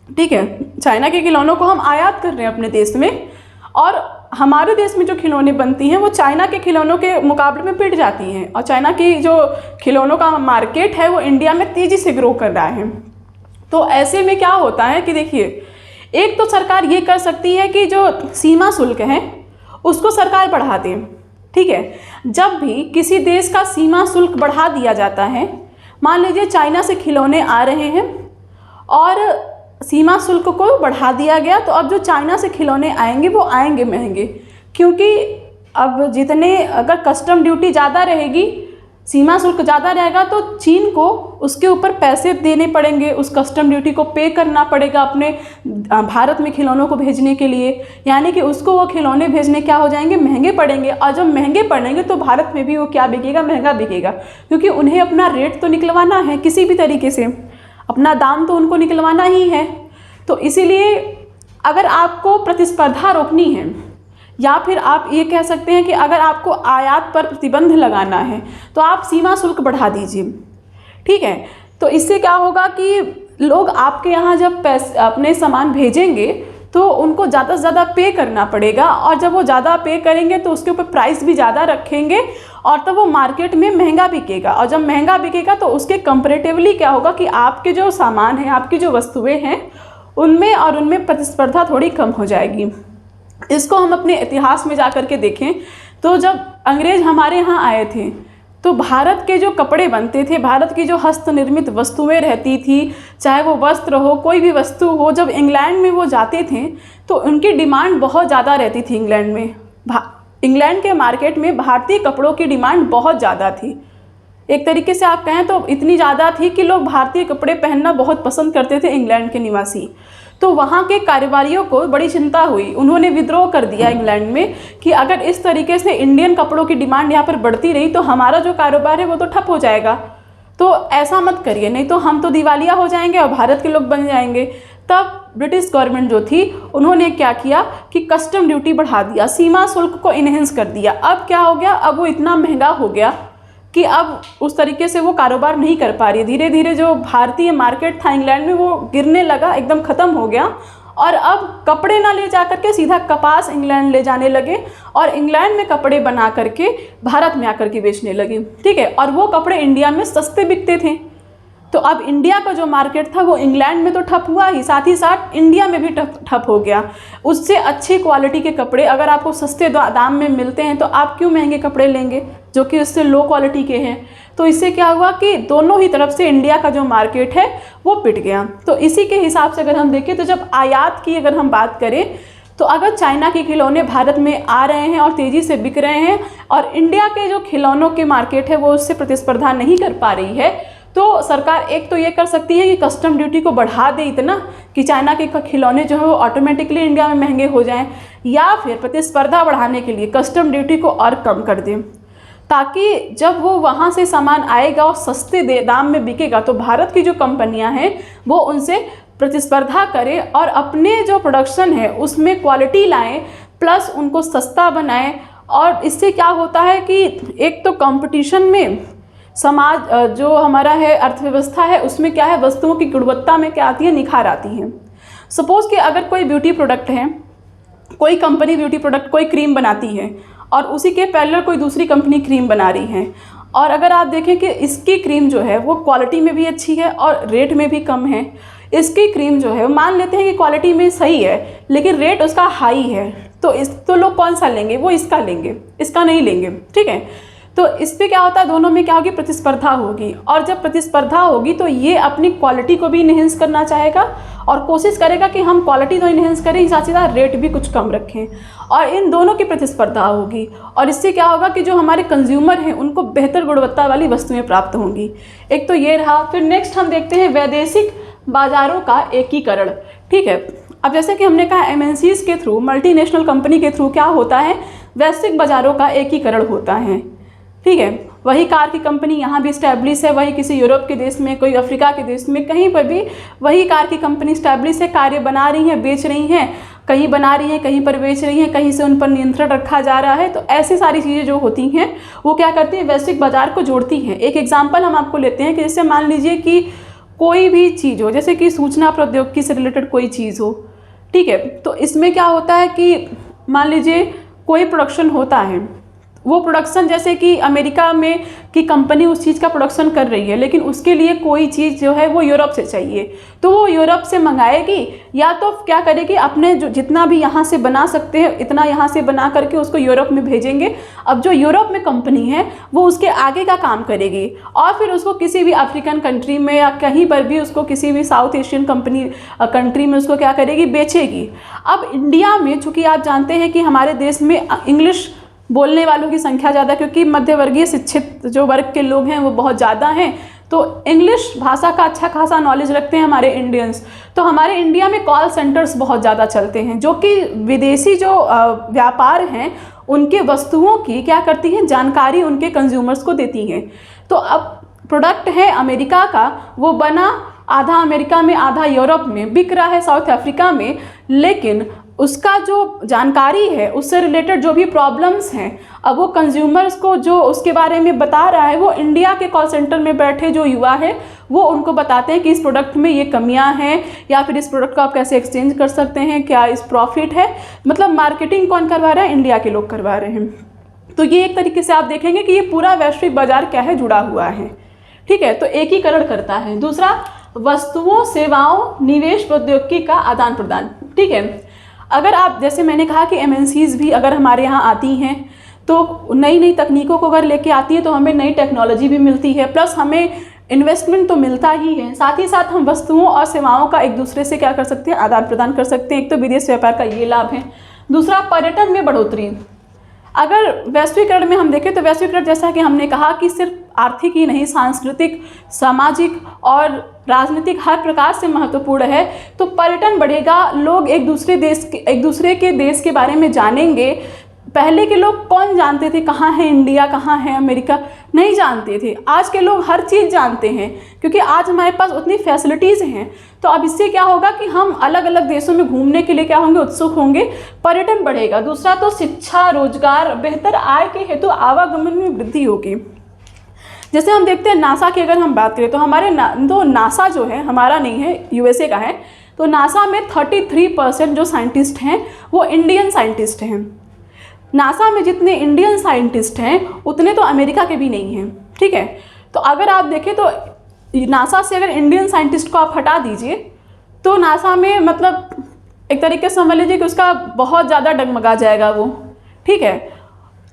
ठीक है, चाइना के खिलौनों को हम आयात कर रहे हैं अपने देश में, और हमारे देश में जो खिलौने बनती हैं वो चाइना के खिलौनों के मुकाबले में पिट जाती हैं, और चाइना की जो खिलौनों का मार्केट है वो इंडिया में तेज़ी से ग्रो कर रहा है। तो ऐसे में क्या होता है कि देखिए, एक तो सरकार ये कर सकती है कि जो सीमा शुल्क है उसको सरकार बढ़ा दे, ठीक है। जब भी किसी देश का सीमा शुल्क बढ़ा दिया जाता है, मान लीजिए चाइना से खिलौने आ रहे हैं और सीमा शुल्क को बढ़ा दिया गया, तो अब जो चाइना से खिलौने आएंगे वो आएंगे महंगे, क्योंकि अब जितने अगर कस्टम ड्यूटी ज़्यादा रहेगी, सीमा शुल्क ज़्यादा रहेगा, तो चीन को उसके ऊपर पैसे देने पड़ेंगे, उस कस्टम ड्यूटी को पे करना पड़ेगा अपने भारत में खिलौनों को भेजने के लिए, यानी कि उसको वो खिलौने भेजने क्या हो जाएंगे? महंगे पड़ेंगे। और जब महंगे पड़ेंगे तो भारत में भी वो क्या बिकेगा? महंगा बिकेगा, क्योंकि उन्हें अपना रेट तो निकलवाना है, किसी भी तरीके से अपना दाम तो उनको निकलवाना ही है। तो इसीलिए अगर आपको प्रतिस्पर्धा रोकनी है, या फिर आप ये कह सकते हैं कि अगर आपको आयात पर प्रतिबंध लगाना है तो आप सीमा शुल्क बढ़ा दीजिए, ठीक है। तो इससे क्या होगा कि लोग आपके यहाँ जब पैसे अपने सामान भेजेंगे तो उनको ज़्यादा से ज़्यादा पे करना पड़ेगा, और जब वो ज़्यादा पे करेंगे तो उसके ऊपर प्राइस भी ज़्यादा रखेंगे, और तब वो मार्केट में महंगा बिकेगा, और जब महंगा बिकेगा तो उसके कंपैरेटिवली क्या होगा कि आपके जो सामान हैं, आपकी जो वस्तुएँ हैं, उनमें प्रतिस्पर्धा थोड़ी कम हो जाएगी। इसको हम अपने इतिहास में जा कर के देखें तो जब अंग्रेज हमारे यहाँ आए थे तो भारत के जो कपड़े बनते थे, भारत की जो हस्त निर्मित वस्तुएं रहती थी, चाहे वो वस्त्र हो, कोई भी वस्तु हो, जब इंग्लैंड में वो जाते थे तो उनकी डिमांड बहुत ज़्यादा रहती थी। इंग्लैंड में, इंग्लैंड के मार्केट में भारतीय कपड़ों की डिमांड बहुत ज़्यादा थी। एक तरीके से आप कहें तो इतनी ज़्यादा थी कि लोग भारतीय कपड़े पहनना बहुत पसंद करते थे इंग्लैंड के निवासी। तो वहाँ के कारोबारियों को बड़ी चिंता हुई, उन्होंने विद्रोह कर दिया इंग्लैंड में कि अगर इस तरीके से इंडियन कपड़ों की डिमांड यहाँ पर बढ़ती रही तो हमारा जो कारोबार है वो तो ठप हो जाएगा, तो ऐसा मत करिए, नहीं तो हम तो दिवालिया हो जाएंगे और भारत के लोग बन जाएंगे। तब ब्रिटिश गवर्नमेंट जो थी उन्होंने क्या किया कि कस्टम ड्यूटी बढ़ा दिया, सीमा शुल्क को इनहेंस कर दिया। अब क्या हो गया, अब वो इतना महंगा हो गया कि अब उस तरीके से वो कारोबार नहीं कर पा रही। धीरे धीरे जो भारतीय मार्केट था इंग्लैंड में वो गिरने लगा, एकदम ख़त्म हो गया। और अब कपड़े ना ले जा करके सीधा कपास इंग्लैंड ले जाने लगे और इंग्लैंड में कपड़े बना करके भारत में आकर के बेचने लगे। ठीक है, और वो कपड़े इंडिया में सस्ते बिकते थे। तो अब इंडिया का जो मार्केट था वो इंग्लैंड में तो ठप हुआ ही, साथ ही साथ इंडिया में भी ठप हो गया। उससे अच्छी क्वालिटी के कपड़े अगर आपको सस्ते दाम में मिलते हैं तो आप क्यों महंगे कपड़े लेंगे जो कि उससे लो क्वालिटी के हैं। तो इससे क्या हुआ कि दोनों ही तरफ से इंडिया का जो मार्केट है वो पिट गया। तो इसी के हिसाब से अगर हम देखें तो जब आयात की अगर हम बात करें तो अगर चाइना के खिलौने भारत में आ रहे हैं और तेज़ी से बिक रहे हैं और इंडिया के जो खिलौनों के मार्केट है वो उससे प्रतिस्पर्धा नहीं कर पा रही है, तो सरकार एक तो ये कर सकती है कि कस्टम ड्यूटी को बढ़ा दे इतना कि चाइना के खिलौने जो है वो ऑटोमेटिकली इंडिया में महंगे हो जाएं, या फिर प्रतिस्पर्धा बढ़ाने के लिए कस्टम ड्यूटी को और कम कर दें, ताकि जब वो वहाँ से सामान आएगा और सस्ते दाम में बिकेगा तो भारत की जो कंपनियां हैं वो उनसे प्रतिस्पर्धा करें और अपने जो प्रोडक्शन है उसमें क्वालिटी लाएं, प्लस उनको सस्ता बनाएं। और इससे क्या होता है कि एक तो कंपटीशन में समाज जो हमारा है अर्थव्यवस्था है उसमें क्या है, वस्तुओं की गुणवत्ता में क्या आती है, निखार आती है। सपोज़ कि अगर कोई ब्यूटी प्रोडक्ट है, कोई कंपनी ब्यूटी प्रोडक्ट कोई क्रीम बनाती है और उसी के पैरेलल कोई दूसरी कंपनी क्रीम बना रही है, और अगर आप देखें कि इसकी क्रीम जो है वो क्वालिटी में भी अच्छी है और रेट में भी कम है, इसकी क्रीम जो है मान लेते हैं कि क्वालिटी में सही है लेकिन रेट उसका हाई है, तो लोग कौन सा लेंगे, वो इसका लेंगे, इसका नहीं लेंगे। ठीक है, तो इस पर क्या होता है, दोनों में क्या होगी, प्रतिस्पर्धा होगी। और जब प्रतिस्पर्धा होगी तो ये अपनी क्वालिटी को भी इन्हेंस करना चाहेगा और कोशिश करेगा कि हम क्वालिटी तो इन्हेंस करें, साथ ही साथ रेट भी कुछ कम रखें, और इन दोनों की प्रतिस्पर्धा होगी। और इससे क्या होगा कि जो हमारे कंज्यूमर हैं उनको बेहतर गुणवत्ता वाली वस्तुएं प्राप्त होंगी। एक तो ये रहा। फिर नेक्स्ट हम देखते हैं वैदेशिक बाजारों का एकीकरण। ठीक है, अब जैसे कि हमने कहा एमएनसीज के थ्रू, मल्टीनेशनल कंपनी के थ्रू क्या होता है, वैश्विक बाजारों का एकीकरण होता है। ठीक है, वही कार की कंपनी यहाँ भी इस्टेब्लिश है, वही किसी यूरोप के देश में, कोई अफ्रीका के देश में, कहीं पर भी वही कार की कंपनी इस्टेब्लिश है, कार्य बना रही हैं, बेच रही हैं, कहीं बना रही हैं, कहीं पर बेच रही हैं, कहीं से उन पर नियंत्रण रखा जा रहा है। तो ऐसी सारी चीज़ें जो होती हैं वो क्या करती हैं, वैश्विक बाजार को जोड़ती हैं। एक एग्जाम्पल हम आपको लेते हैं कि जैसे मान लीजिए कि कोई भी चीज़ हो, जैसे कि सूचना प्रौद्योगिकी से रिलेटेड कोई चीज़ हो। ठीक है, तो इसमें क्या होता है कि मान लीजिए कोई प्रोडक्शन होता है, वो प्रोडक्शन जैसे कि अमेरिका में की कंपनी उस चीज़ का प्रोडक्शन कर रही है, लेकिन उसके लिए कोई चीज़ जो है वो यूरोप से चाहिए, तो वो यूरोप से मंगाएगी, या तो क्या करेगी, अपने जो जितना भी यहाँ से बना सकते हैं इतना यहाँ से बना करके उसको यूरोप में भेजेंगे। अब जो यूरोप में कंपनी है वो उसके आगे का काम करेगी और फिर उसको किसी भी अफ्रीकन कंट्री में या कहीं पर भी उसको किसी भी साउथ एशियन कंट्री में उसको क्या करेगी, बेचेगी। अब इंडिया में चूँकि आप जानते हैं कि हमारे देश में इंग्लिश बोलने वालों की संख्या ज़्यादा, क्योंकि मध्यवर्गीय शिक्षित जो वर्ग के लोग हैं वो बहुत ज़्यादा हैं, तो इंग्लिश भाषा का अच्छा खासा नॉलेज रखते हैं हमारे इंडियंस। तो हमारे इंडिया में कॉल सेंटर्स बहुत ज़्यादा चलते हैं जो कि विदेशी जो व्यापार हैं उनके वस्तुओं की क्या करती हैं, जानकारी उनके कंज्यूमर्स को देती हैं। तो अब प्रोडक्ट है अमेरिका का, वो बना आधा अमेरिका में आधा यूरोप में, बिक रहा है साउथ अफ्रीका में, लेकिन उसका जो जानकारी है उससे रिलेटेड जो भी प्रॉब्लम्स हैं अब वो कंज्यूमर्स को जो उसके बारे में बता रहा है, वो इंडिया के कॉल सेंटर में बैठे जो युवा है वो उनको बताते हैं कि इस प्रोडक्ट में ये कमियां हैं, या फिर इस प्रोडक्ट को आप कैसे एक्सचेंज कर सकते हैं, क्या इस प्रॉफिट है। मतलब मार्केटिंग कौन करवा रहा है, इंडिया के लोग करवा रहे हैं। तो ये एक तरीके से आप देखेंगे कि ये पूरा वैश्विक बाजार क्या है, जुड़ा हुआ है। ठीक है, तो एकीकरण करता है। दूसरा, वस्तुओं, सेवाओं, निवेश, प्रौद्योगिकी का आदान प्रदान। ठीक है, अगर आप, जैसे मैंने कहा कि MNCs भी अगर हमारे यहाँ आती हैं तो नई नई तकनीकों को अगर लेके आती है तो हमें नई टेक्नोलॉजी भी मिलती है, प्लस हमें इन्वेस्टमेंट तो मिलता ही है, साथ ही साथ हम वस्तुओं और सेवाओं का एक दूसरे से क्या कर सकते हैं, आदान प्रदान कर सकते हैं। एक तो विदेश व्यापार का ये लाभ है। दूसरा, पर्यटन में बढ़ोतरी। अगर वैश्वीकरण में हम देखें तो वैश्वीकरण, जैसा कि हमने कहा कि सिर्फ आर्थिक ही नहीं, सांस्कृतिक, सामाजिक और राजनीतिक हर प्रकार से महत्वपूर्ण है। तो पर्यटन बढ़ेगा, लोग एक दूसरे के देश के बारे में जानेंगे। पहले के लोग कौन जानते थे कहाँ है इंडिया, कहाँ है अमेरिका, नहीं जानते थे। आज के लोग हर चीज़ जानते हैं क्योंकि आज हमारे पास उतनी फैसिलिटीज़ हैं। तो अब इससे क्या होगा कि हम अलग अलग देशों में घूमने के लिए क्या होंगे, उत्सुक होंगे, पर्यटन बढ़ेगा। दूसरा तो शिक्षा, रोजगार, बेहतर आय के हेतु आवागमन में वृद्धि होगी। जैसे हम देखते हैं नासा की अगर हम बात करें तो हमारे नासा जो है, हमारा नहीं है, USA का है, तो नासा में 33% जो साइंटिस्ट हैं वो इंडियन साइंटिस्ट हैं। नासा में जितने इंडियन साइंटिस्ट हैं उतने तो अमेरिका के भी नहीं हैं, ठीक है। तो अगर आप देखें तो नासा से अगर इंडियन साइंटिस्ट को आप हटा दीजिए तो नासा में मतलब एक तरीके से समझ लीजिए कि उसका बहुत ज़्यादा डगमगा जाएगा वो, ठीक है।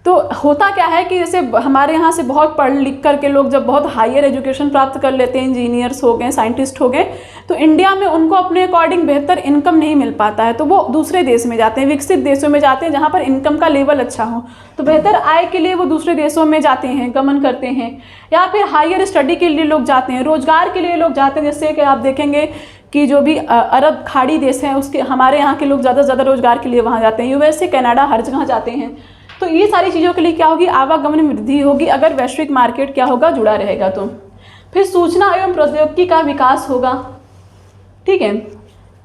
तो होता क्या है कि जैसे हमारे यहाँ से बहुत पढ़ लिख कर के लोग जब बहुत हायर एजुकेशन प्राप्त कर लेते हैं, इंजीनियर्स हो गए, साइंटिस्ट हो गए, तो इंडिया में उनको अपने अकॉर्डिंग बेहतर इनकम नहीं मिल पाता है, तो वो दूसरे देश में जाते हैं, विकसित देशों में जाते हैं जहाँ पर इनकम का लेवल अच्छा हो। तो बेहतर आय के लिए वो दूसरे देशों में जाते हैं, गमन करते हैं, या फिर हायर स्टडी के लिए लोग जाते हैं, रोजगार के लिए लोग जाते हैं। जैसे कि आप देखेंगे कि जो भी अरब खाड़ी देश हैं उसके हमारे यहाँ के लोग ज़्यादा से ज़्यादा रोजगार के लिए वहाँ जाते हैं, USA, कनाडा, हर जगह जाते हैं। तो ये सारी चीज़ों के लिए क्या होगी, आवागमन में वृद्धि होगी अगर वैश्विक मार्केट क्या होगा, जुड़ा रहेगा। तो फिर सूचना एवं प्रौद्योगिकी का विकास होगा, ठीक है।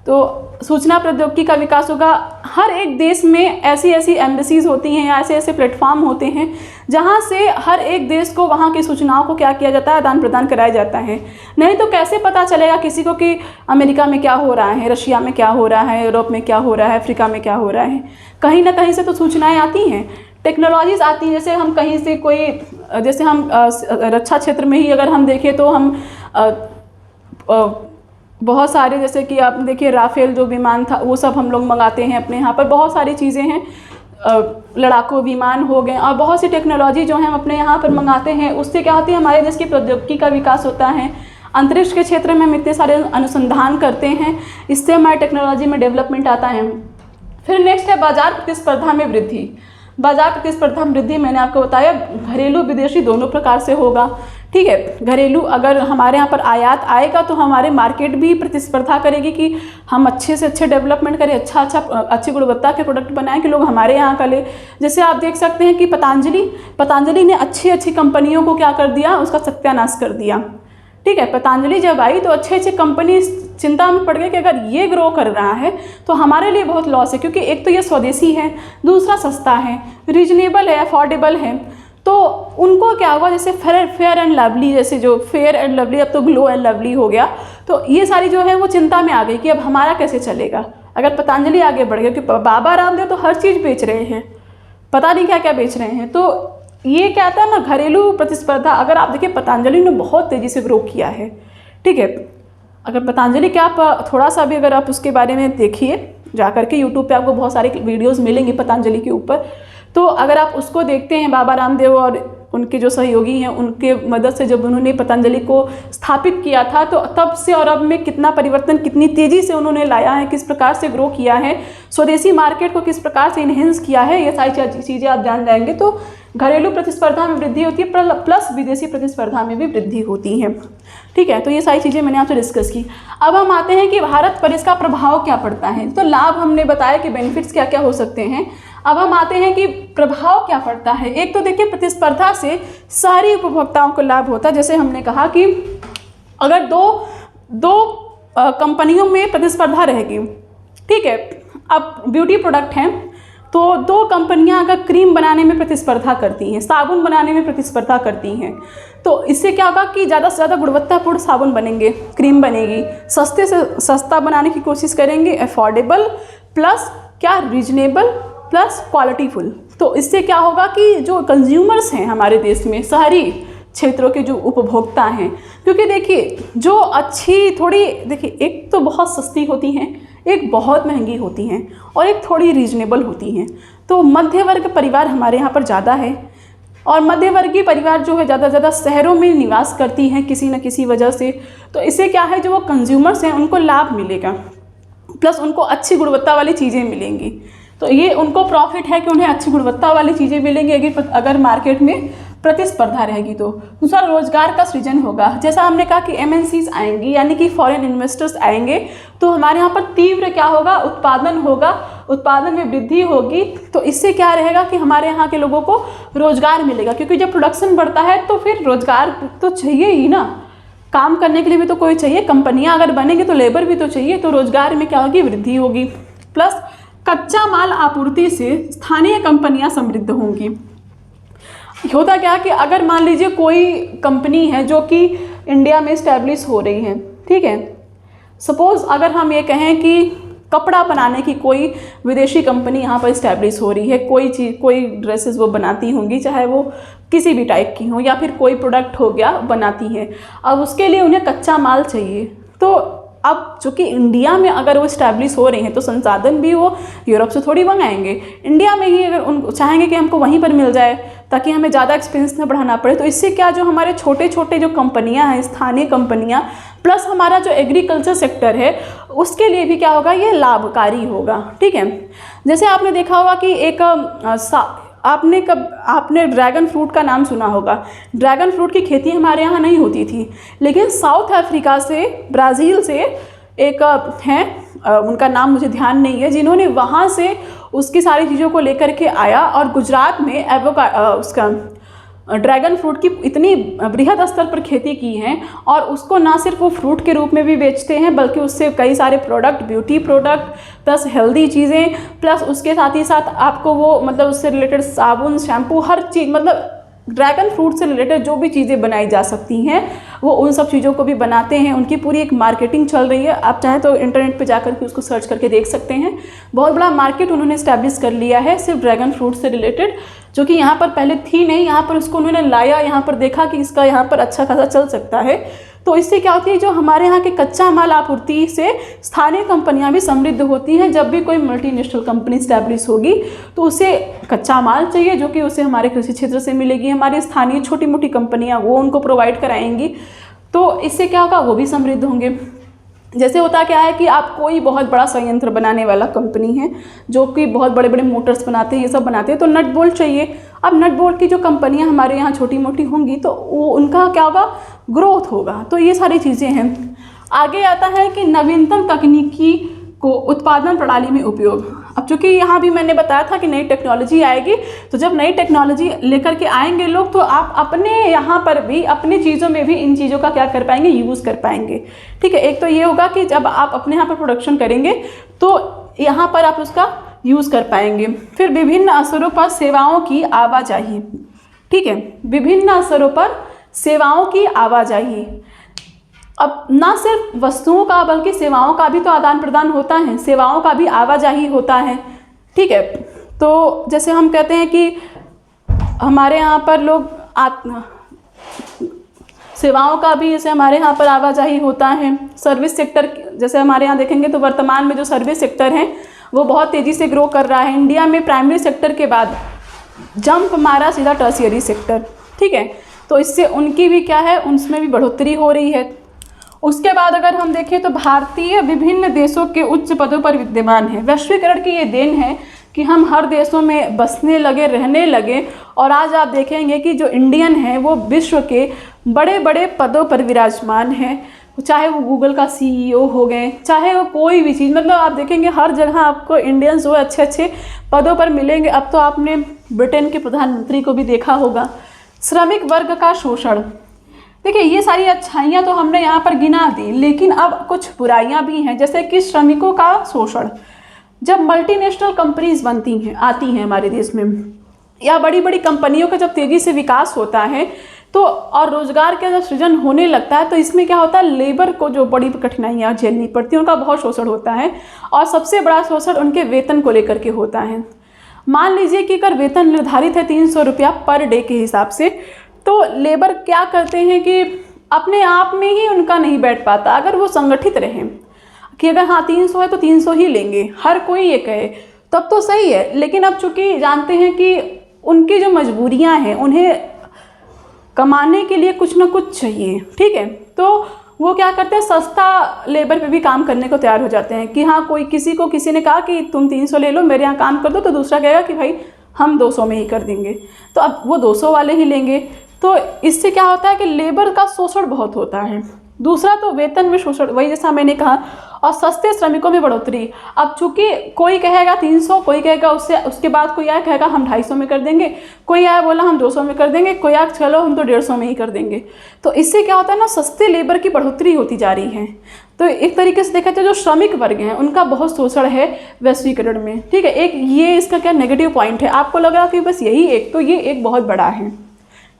तो सूचना प्रौद्योगिकी का विकास होगा। हर एक देश में ऐसी ऐसी एम्बेसीज होती हैं या ऐसे ऐसे प्लेटफॉर्म होते हैं जहाँ से हर एक देश को वहाँ की सूचनाओं को क्या किया जाता है, आदान प्रदान कराया जाता है। नहीं तो कैसे पता चलेगा किसी को कि अमेरिका में क्या हो रहा है, रशिया में क्या हो रहा है, यूरोप में क्या हो रहा है, अफ्रीका में क्या हो रहा है। कहीं ना कहीं से तो सूचनाएँ आती हैं, टेक्नोलॉजीज आती हैं। जैसे हम कहीं से कोई, जैसे हम रक्षा क्षेत्र में ही अगर हम देखें तो हम बहुत सारे, जैसे कि आप देखिए राफेल जो विमान था वो सब हम लोग मंगाते हैं अपने यहाँ पर, बहुत सारी चीज़ें हैं, लड़ाकू विमान हो गए और बहुत सी टेक्नोलॉजी जो है हम अपने यहाँ पर मंगाते हैं। उससे क्या होती है, हमारे देश की प्रौद्योगिकी का विकास होता है। अंतरिक्ष के क्षेत्र में हम इतने सारे अनुसंधान करते हैं, इससे हमारे टेक्नोलॉजी में डेवलपमेंट आता है। फिर नेक्स्ट है बाजार प्रतिस्पर्धा में वृद्धि। बाजार प्रतिस्पर्धा में वृद्धि मैंने आपको बताया घरेलू विदेशी दोनों प्रकार से होगा, ठीक है। घरेलू अगर हमारे यहाँ पर आयात आएगा तो हमारे मार्केट भी प्रतिस्पर्धा करेगी कि हम अच्छे से अच्छे डेवलपमेंट करें, अच्छी गुणवत्ता के प्रोडक्ट बनाएं कि लोग हमारे यहाँ का ले। जैसे आप देख सकते हैं कि पतंजलि ने अच्छी कंपनियों को क्या कर दिया, उसका सत्यानाश कर दिया, ठीक है। पतंजलि जब आई तो अच्छे कंपनी चिंता में पड़ गए कि अगर ये ग्रो कर रहा है तो हमारे लिए बहुत लॉस है, क्योंकि एक तो ये स्वदेशी है, दूसरा सस्ता है, रीजनेबल है, अफोर्डेबल है। तो उनको क्या हुआ, जैसे फेयर एंड लवली, जैसे जो फेयर एंड लवली अब तो ग्लो एंड लवली हो गया, तो ये सारी जो है वो चिंता में आ गई कि अब हमारा कैसे चलेगा अगर पतंजलि आगे बढ़ गया। क्योंकि बाबा रामदेव तो हर चीज़ बेच रहे हैं, पता नहीं क्या क्या बेच रहे हैं। तो ये क्या था ना, घरेलू प्रतिस्पर्धा। अगर आप देखिए पतंजलि ने बहुत तेज़ी से ग्रो किया है, ठीक है। अगर पतंजलि के आप थोड़ा सा भी अगर आप उसके बारे में देखिए जाकर के, यूट्यूब पे आपको बहुत सारी वीडियोस मिलेंगी पतंजलि के ऊपर, तो अगर आप उसको देखते हैं, बाबा रामदेव और उनके जो सहयोगी हैं उनके मदद से जब उन्होंने पतंजलि को स्थापित किया था, तो तब से और अब में कितना परिवर्तन, कितनी तेज़ी से उन्होंने लाया है, किस प्रकार से ग्रो किया है, स्वदेशी मार्केट को किस प्रकार से इन्हेंस किया है, ये सारी चीज़ें आप जान जाएंगे। तो घरेलू प्रतिस्पर्धा में वृद्धि होती है, प्लस विदेशी प्रतिस्पर्धा में भी वृद्धि होती है, ठीक है। तो ये सारी चीज़ें मैंने आपसे डिस्कस की। अब हम आते हैं कि भारत पर इसका प्रभाव क्या पड़ता है। तो लाभ हमने बताया कि बेनिफिट्स क्या क्या हो सकते हैं। अब हम आते हैं कि प्रभाव क्या पड़ता है। एक तो देखिए प्रतिस्पर्धा से सारी उपभोक्ताओं को लाभ होता है। जैसे हमने कहा कि अगर दो कंपनियों में प्रतिस्पर्धा रहेगी, ठीक है। अब ब्यूटी प्रोडक्ट हैं तो दो कंपनियां अगर क्रीम बनाने में प्रतिस्पर्धा करती हैं, साबुन बनाने में प्रतिस्पर्धा करती हैं, तो इससे क्या होगा कि ज़्यादा से ज़्यादा गुणवत्तापूर्ण साबुन बनेंगे, क्रीम बनेगी, सस्ते से सस्ता बनाने की कोशिश करेंगे, अफोर्डेबल प्लस क्या, रीजनेबल प्लस क्वालिटीफुल। तो इससे क्या होगा कि जो कंज्यूमर्स हैं हमारे देश में, शहरी क्षेत्रों के जो उपभोक्ता हैं, क्योंकि देखिए जो अच्छी थोड़ी, देखिए एक तो बहुत सस्ती होती हैं, एक बहुत महंगी होती हैं और एक थोड़ी रीजनेबल होती हैं। तो मध्य वर्ग परिवार हमारे यहाँ पर ज़्यादा है और मध्य वर्गीय परिवार जो है ज़्यादा से ज़्यादा शहरों में निवास करती हैं किसी न किसी वजह से। तो इससे क्या है, जो वो कंज्यूमर्स हैं उनको लाभ मिलेगा, प्लस उनको अच्छी गुणवत्ता वाली चीज़ें मिलेंगी। तो ये उनको प्रॉफिट है कि उन्हें अच्छी गुणवत्ता वाली चीज़ें मिलेंगी अगर मार्केट में प्रतिस्पर्धा रहेगी। तो दूसरा, रोजगार का सृजन होगा। जैसा हमने कहा कि MNCs आएंगी यानी कि फॉरेन इन्वेस्टर्स आएंगे, तो हमारे यहाँ पर तीव्र क्या होगा, उत्पादन होगा, उत्पादन में वृद्धि होगी। तो इससे क्या रहेगा कि हमारे यहाँ के लोगों को रोजगार मिलेगा, क्योंकि जब प्रोडक्शन बढ़ता है तो फिर रोजगार तो चाहिए ही ना, काम करने के लिए भी तो कोई चाहिए। कंपनियां अगर बनेंगी तो लेबर भी तो चाहिए। तो रोजगार में क्या होगी, वृद्धि होगी। प्लस कच्चा माल आपूर्ति से स्थानीय कंपनियां समृद्ध होंगी। होता क्या कि अगर मान लीजिए कोई कंपनी है जो कि इंडिया में इस्टेब्लिश हो रही है, ठीक है, सपोज़ अगर हम ये कहें कि कपड़ा बनाने की कोई विदेशी कंपनी यहाँ पर इस्टेब्लिश हो रही है, कोई चीज़, कोई ड्रेसेस वो बनाती होंगी, चाहे वो किसी भी टाइप की हो, या फिर कोई प्रोडक्ट हो गया बनाती है। अब उसके लिए उन्हें कच्चा माल चाहिए। तो अब चूँकि इंडिया में अगर वो इस्टेब्लिश हो रही हैं तो संसाधन भी वो यूरोप से थोड़ी मंगाएंगे, इंडिया में ही अगर उन चाहेंगे कि हमको वहीं पर मिल जाए ताकि हमें ज़्यादा एक्सपेंस न बढ़ाना पड़े। तो इससे क्या, जो हमारे छोटे छोटे जो कंपनियां हैं, स्थानीय कंपनियां, प्लस हमारा जो एग्रीकल्चर सेक्टर है उसके लिए भी क्या होगा, ये लाभकारी होगा। ठीक है, जैसे आपने देखा होगा कि एक आपने ड्रैगन फ्रूट का नाम सुना होगा। ड्रैगन फ्रूट की खेती हमारे यहाँ नहीं होती थी, लेकिन साउथ अफ्रीका से, ब्राज़ील से एक हैं, उनका नाम मुझे ध्यान नहीं है, जिन्होंने वहाँ से उसकी सारी चीज़ों को लेकर के आया और गुजरात में उसका ड्रैगन फ्रूट की इतनी बृहद स्तर पर खेती की है और उसको ना सिर्फ वो फ्रूट के रूप में भी बेचते हैं, बल्कि उससे कई सारे product, beauty product, plus healthy चीज़ें, प्लस उसके साथ ही साथ आपको वो मतलब उससे रिलेटेड साबुन, शैम्पू, हर चीज़, मतलब ड्रैगन फ्रूट से रिलेटेड जो भी चीज़ें बनाई जा सकती हैं वो उन सब चीज़ों को भी बनाते हैं। उनकी पूरी एक मार्केटिंग चल रही है, आप चाहें तो इंटरनेट पे जाकर के उसको सर्च करके देख सकते हैं। बहुत बड़ा मार्केट उन्होंने इस्टेब्लिश कर लिया है सिर्फ ड्रैगन फ्रूट से रिलेटेड, जो कि यहाँ पर पहले थी नहीं। यहाँ पर उसको उन्होंने लाया, यहाँ पर देखा कि इसका यहाँ पर अच्छा खासा चल सकता है। तो इससे क्या होती है, जो हमारे यहाँ के कच्चा माल आपूर्ति से स्थानीय कंपनियां भी समृद्ध होती हैं। जब भी कोई मल्टीनेशनल कंपनी स्टैब्लिश होगी तो उसे कच्चा माल चाहिए, जो कि उसे हमारे कृषि क्षेत्र से मिलेगी। हमारी स्थानीय छोटी मोटी कंपनियां वो उनको प्रोवाइड कराएंगी, तो इससे क्या होगा, वो भी समृद्ध होंगे। जैसे होता क्या है कि आप कोई बहुत बड़ा संयंत्र बनाने वाला कंपनी है जो कि बहुत बड़े बड़े मोटर्स बनाते हैं, ये सब बनाते हैं, तो नट बोल्ट चाहिए। अब नट बोल्ट की जो कंपनियां हमारे यहाँ छोटी मोटी होंगी तो वो उनका क्या होगा, ग्रोथ होगा। तो ये सारी चीज़ें हैं। आगे आता है कि नवीनतम तकनीकी को उत्पादन प्रणाली में उपयोग। अब चूँकि यहाँ भी मैंने बताया था कि नई टेक्नोलॉजी आएगी, तो जब नई टेक्नोलॉजी लेकर के आएंगे लोग, तो आप अपने यहाँ पर भी, अपनी चीज़ों में भी इन चीज़ों का क्या कर पाएंगे, यूज़ कर पाएंगे। ठीक है, एक तो ये होगा कि जब आप अपने यहाँ पर प्रोडक्शन करेंगे तो यहाँ पर आप उसका यूज़ कर पाएंगे। फिर विभिन्न अवसरों पर सेवाओं की आवाजाही। ठीक है, विभिन्न अवसरों पर सेवाओं की आवाजाही। अब ना सिर्फ वस्तुओं का बल्कि सेवाओं का भी तो आदान प्रदान होता है, सेवाओं का भी आवाजाही होता है। ठीक है, तो जैसे हम कहते हैं कि हमारे यहाँ पर लोग सेवाओं का भी, जैसे हमारे यहाँ पर आवाजाही होता है। सर्विस सेक्टर, जैसे हमारे यहाँ देखेंगे तो वर्तमान में जो सर्विस सेक्टर है वो बहुत तेज़ी से ग्रो कर रहा है। इंडिया में प्राइमरी सेक्टर के बाद जंप मारा सीधा टर्शियरी सेक्टर। ठीक है, तो इससे उनकी भी क्या है, उसमें भी बढ़ोतरी हो रही है। उसके बाद अगर हम देखें तो भारतीय विभिन्न देशों के उच्च पदों पर विद्यमान है। वैश्वीकरण की ये देन है कि हम हर देशों में बसने लगे, रहने लगे, और आज आप देखेंगे कि जो इंडियन है वो विश्व के बड़े बड़े पदों पर विराजमान है। चाहे वो गूगल का CEO हो गए, चाहे वो कोई भी चीज़, मतलब आप देखेंगे हर जगह आपको इंडियंस जो अच्छे अच्छे पदों पर मिलेंगे। अब तो आपने ब्रिटेन के प्रधानमंत्री को भी देखा होगा। श्रमिक वर्ग का शोषण। देखिए, ये सारी अच्छाइयाँ तो हमने यहाँ पर गिना दी, लेकिन अब कुछ बुराइयाँ भी हैं, जैसे कि श्रमिकों का शोषण। जब मल्टीनेशनल कंपनीज बनती हैं, आती हैं हमारे देश में, या बड़ी बड़ी कंपनियों का जब तेज़ी से विकास होता है तो और रोज़गार का जब सृजन होने लगता है, तो इसमें क्या होता है, लेबर को जो बड़ी कठिनाइयाँ झेलनी पड़ती हैं, उनका बहुत शोषण होता है। और सबसे बड़ा शोषण उनके वेतन को लेकर के होता है। मान लीजिए कि अगर वेतन निर्धारित है 300 रुपया पर डे के हिसाब से, तो लेबर क्या करते हैं कि अपने आप में ही उनका नहीं बैठ पाता। अगर वो संगठित रहें, कि अगर हाँ 300 है तो 300 ही लेंगे, हर कोई ये कहे तब तो सही है। लेकिन अब चूंकि जानते हैं कि उनकी जो मजबूरियां हैं, उन्हें कमाने के लिए कुछ ना कुछ चाहिए, ठीक है, तो वो क्या करते हैं, सस्ता लेबर पे भी काम करने को तैयार हो जाते हैं कि हाँ कोई किसी ने कहा कि तुम 300 ले लो, मेरे यहाँ काम कर दो, तो दूसरा कहेगा कि भाई हम 200 में ही कर देंगे, तो अब वो 200 वाले ही लेंगे। तो इससे क्या होता है कि लेबर का शोषण बहुत होता है। दूसरा तो वेतन में शोषण, वही जैसा मैंने कहा, और सस्ते श्रमिकों में बढ़ोतरी। अब चूंकि कोई कहेगा 300, कोई कहेगा उसके बाद कोई आया कहेगा हम 250 में कर देंगे, कोई आया बोला हम 200 में कर देंगे, कोई आया चलो हम तो 150 में ही कर देंगे। तो इससे क्या होता है ना, सस्ते लेबर की बढ़ोतरी होती जा रही है। तो एक तरीके से देखा जाए जो श्रमिक वर्ग हैं उनका बहुत शोषण है वैश्वीकरण में, ठीक है। एक ये इसका क्या नेगेटिव पॉइंट है, आपको लग रहा कि बस यही एक, तो ये एक बहुत बड़ा है,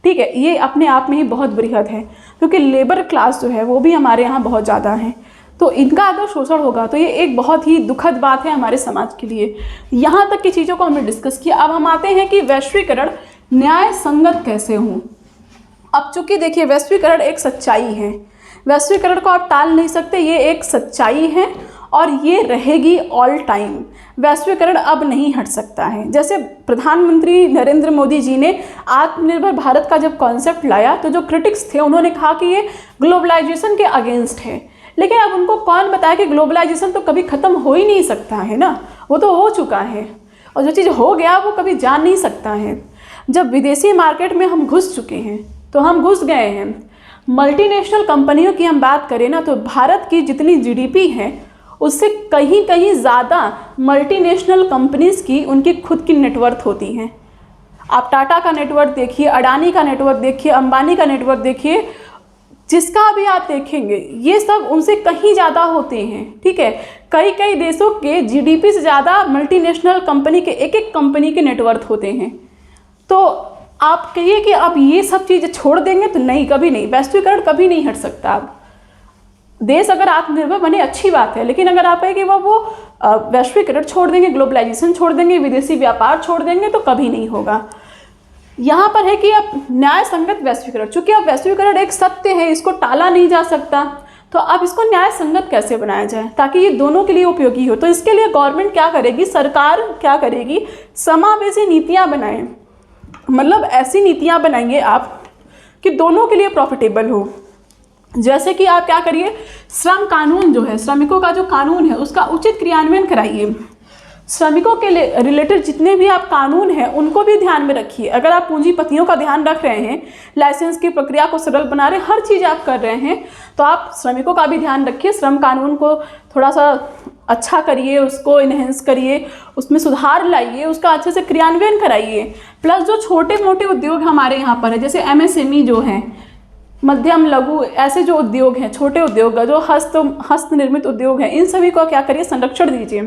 ठीक है, ये अपने आप में ही बहुत बृहद है, क्योंकि लेबर क्लास जो है वो भी हमारे यहाँ बहुत ज़्यादा है। तो इनका अगर शोषण होगा तो ये एक बहुत ही दुखद बात है हमारे समाज के लिए। यहाँ तक की चीज़ों को हमने डिस्कस किया। अब हम आते हैं कि वैश्वीकरण न्याय संगत कैसे हों। अब चूंकि देखिए वैश्वीकरण एक सच्चाई है, वैश्वीकरण को आप टाल नहीं सकते, ये एक सच्चाई है और ये रहेगी ऑल टाइम। वैश्वीकरण अब नहीं हट सकता है। जैसे प्रधानमंत्री नरेंद्र मोदी जी ने आत्मनिर्भर भारत का जब कॉन्सेप्ट लाया तो जो क्रिटिक्स थे उन्होंने कहा कि ये ग्लोबलाइजेशन के अगेंस्ट है, लेकिन अब उनको कौन बताया कि ग्लोबलाइजेशन तो कभी ख़त्म हो ही नहीं सकता है ना, वो तो हो चुका है, और जो चीज़ हो गया वो कभी जा नहीं सकता है। जब विदेशी मार्केट में हम घुस चुके हैं तो हम घुस गए हैं। मल्टीनेशनल कंपनियों की हम बात करें ना, तो भारत की जितनी जीडीपी है उससे कहीं कहीं ज़्यादा मल्टीनेशनल कंपनीज़ की उनकी खुद की नेटवर्थ होती हैं। आप टाटा का नेटवर्क देखिए, अडानी का नेटवर्क देखिए, अंबानी का नेटवर्क देखिए, जिसका भी आप देखेंगे ये सब उनसे कहीं ज़्यादा होते हैं, ठीक है। कई कई देशों के जीडीपी से ज़्यादा मल्टीनेशनल कंपनी के एक एक कंपनी के नेटवर्थ होते हैं। तो आप कहिए कि अब ये सब चीज़ें छोड़ देंगे, तो नहीं, कभी नहीं, वैश्वीकरण कभी नहीं हट सकता। अब देश अगर आत्मनिर्भर बने अच्छी बात है, लेकिन अगर आप कहें कि वो वैश्वीकरण छोड़ देंगे, ग्लोबलाइजेशन छोड़ देंगे, विदेशी व्यापार छोड़ देंगे, तो कभी नहीं होगा। यहाँ पर है कि अब न्याय संगत वैश्वीकरण, चूंकि अब वैश्वीकरण एक सत्य है, इसको टाला नहीं जा सकता, तो अब इसको न्याय संगत कैसे बनाया जाए ताकि ये दोनों के लिए उपयोगी हो। तो इसके लिए गवर्नमेंट क्या करेगी, सरकार क्या करेगी, समावेशी नीतियाँ बनाएं। मतलब ऐसी नीतियाँ बनाइए आप कि दोनों के लिए प्रॉफिटेबल हो। जैसे कि आप क्या करिए, श्रम कानून जो है, श्रमिकों का जो कानून है उसका उचित क्रियान्वयन कराइए। श्रमिकों के रिलेटेड जितने भी आप कानून हैं उनको भी ध्यान में रखिए। अगर आप पूंजीपतियों का ध्यान रख रहे हैं, लाइसेंस की प्रक्रिया को सरल बना रहे हैं, हर चीज़ आप कर रहे हैं, तो आप श्रमिकों का भी ध्यान रखिए। श्रम कानून को थोड़ा सा अच्छा करिए, उसको इन्हेंस करिए, उसमें सुधार लाइए, उसका अच्छे से क्रियान्वयन कराइए। प्लस जो छोटे मोटे उद्योग हमारे यहाँ पर है, जैसे एमएसएमई जो हैं, मध्यम लघु ऐसे जो उद्योग हैं, छोटे उद्योग जो हस्त निर्मित उद्योग हैं, इन सभी को क्या करिए, संरक्षण दीजिए।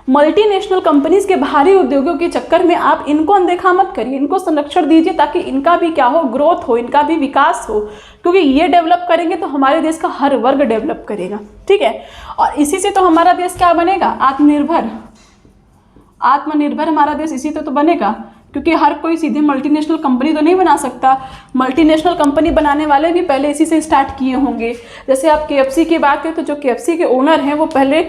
मल्टीनेशनल कंपनीज के भारी उद्योगों के चक्कर में आप इनको अनदेखा मत करिए, इनको संरक्षण दीजिए ताकि इनका भी क्या हो, ग्रोथ हो, इनका भी विकास हो, क्योंकि ये डेवलप करेंगे तो हमारे देश का हर वर्ग डेवलप करेगा, ठीक है। और इसी से तो हमारा देश क्या बनेगा, आत्मनिर्भर हमारा देश इसी तो बनेगा, क्योंकि हर कोई सीधे मल्टीनेशनल कंपनी तो नहीं बना सकता। मल्टीनेशनल कंपनी बनाने वाले भी पहले इसी से स्टार्ट किए होंगे। जैसे आप KFC की बात करें तो जो KFC के ओनर हैं वो पहले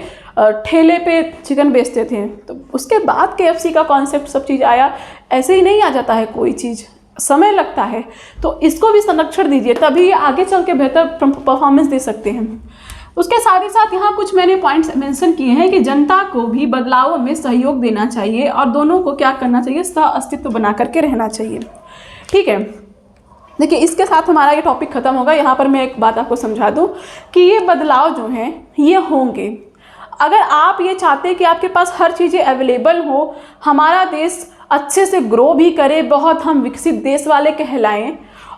ठेले पे चिकन बेचते थे, तो उसके बाद KFC का कॉन्सेप्ट सब चीज़ आया। ऐसे ही नहीं आ जाता है कोई चीज़, समय लगता है। तो इसको भी संरक्षण दीजिए, तभी ये आगे चल के बेहतर परफॉर्मेंस दे सकते हैं। उसके साथ ही साथ यहाँ कुछ मैंने पॉइंट्स मेंशन किए हैं कि जनता को भी बदलावों में सहयोग देना चाहिए और दोनों को क्या करना चाहिए, सह अस्तित्व बना करके रहना चाहिए, ठीक है। देखिए इसके साथ हमारा ये टॉपिक ख़त्म होगा। यहाँ पर मैं एक बात आपको समझा दूँ कि ये बदलाव जो हैं ये होंगे अगर आप ये चाहते हैं कि आपके पास हर चीज़ें अवेलेबल हो, हमारा देश अच्छे से ग्रो भी करे, बहुत हम विकसित देश वाले कहलाएं,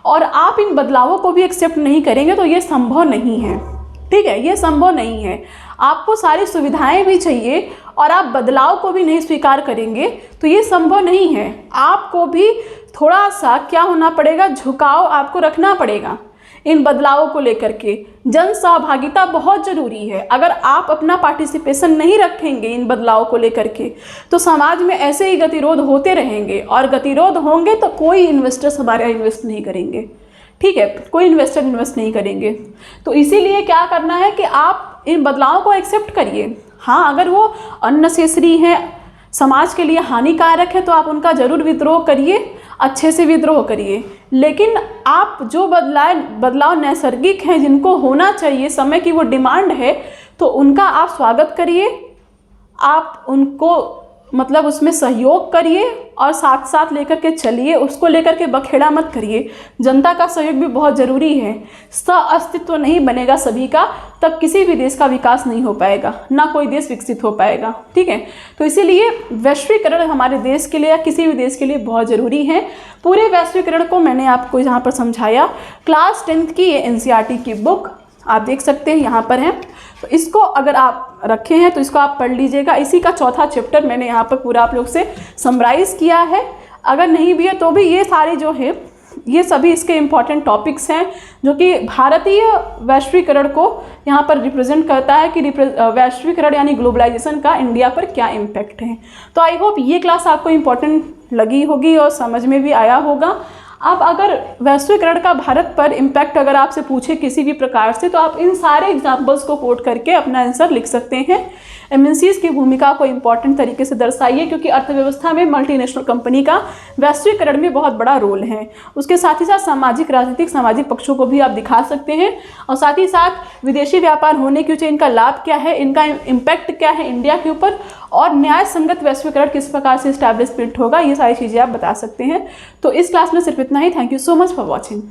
और आप इन बदलावों को भी एक्सेप्ट नहीं करेंगे तो ये संभव नहीं है, ठीक है, ये संभव नहीं है। आपको सारी सुविधाएं भी चाहिए और आप बदलाव को भी नहीं स्वीकार करेंगे तो ये संभव नहीं है। आपको भी थोड़ा सा क्या होना पड़ेगा, झुकाव आपको रखना पड़ेगा इन बदलावों को लेकर के। जन सहभागिता बहुत ज़रूरी है। अगर आप अपना पार्टिसिपेशन नहीं रखेंगे इन बदलावों को लेकर के तो समाज में ऐसे ही गतिरोध होते रहेंगे, और गतिरोध होंगे तो कोई इन्वेस्टर्स हमारे यहाँ इन्वेस्ट नहीं करेंगे, ठीक है, कोई इन्वेस्टर इन्वेस्ट नहीं करेंगे। तो इसीलिए क्या करना है कि आप इन बदलावों को एक्सेप्ट करिए। हाँ, अगर वो अननेसेसरी हैं, समाज के लिए हानिकारक है, तो आप उनका ज़रूर विद्रोह करिए, अच्छे से विद्रोह करिए। लेकिन आप जो बदलाव नैसर्गिक हैं, जिनको होना चाहिए, समय की वो डिमांड है, तो उनका आप स्वागत करिए, आप उनको मतलब उसमें सहयोग करिए और साथ साथ लेकर के चलिए, उसको लेकर के बखेड़ा मत करिए। जनता का सहयोग भी बहुत ज़रूरी है। सह-अस्तित्व नहीं बनेगा सभी का, तब किसी भी देश का विकास नहीं हो पाएगा, ना कोई देश विकसित हो पाएगा। ठीक है, तो इसीलिए वैश्वीकरण हमारे देश के लिए या किसी भी देश के लिए बहुत ज़रूरी है। पूरे वैश्वीकरण को मैंने आपको यहाँ पर समझाया। क्लास 10th की ये NCERT की बुक आप देख सकते हैं, यहाँ पर है। तो इसको अगर आप रखे हैं तो इसको आप पढ़ लीजिएगा। इसी का चौथा चैप्टर मैंने यहाँ पर पूरा आप लोग से समराइज़ किया है। अगर नहीं भी है तो भी ये सारे जो है, ये सभी इसके इम्पॉर्टेंट टॉपिक्स हैं जो कि भारतीय वैश्वीकरण को यहाँ पर रिप्रेजेंट करता है कि वैश्वीकरण यानी ग्लोबलाइजेशन का इंडिया पर क्या इम्पैक्ट है। तो आई होप ये क्लास आपको इम्पॉर्टेंट लगी होगी और समझ में भी आया होगा। अब अगर वैश्वीकरण का भारत पर इम्पैक्ट अगर आपसे पूछे किसी भी प्रकार से, तो आप इन सारे एग्जाम्पल्स को कोट करके अपना आंसर लिख सकते हैं। एमएनसीज की भूमिका को इम्पॉर्टेंट तरीके से दर्शाइए, क्योंकि अर्थव्यवस्था में मल्टीनेशनल कंपनी का वैश्वीकरण में बहुत बड़ा रोल है। उसके साथ ही साथ सामाजिक, राजनीतिक, सामाजिक पक्षों को भी आप दिखा सकते हैं, और साथ ही साथ विदेशी व्यापार होने की वजह इनका लाभ क्या है, इनका इम्पैक्ट क्या है इंडिया के ऊपर, और न्याय संगत वैश्वीकरण किस प्रकार से इस्टेब्लिशमेंट होगा, ये सारी चीज़ें आप बता सकते हैं। तो इस क्लास में सिर्फ इतना ही। Thank you so much for watching.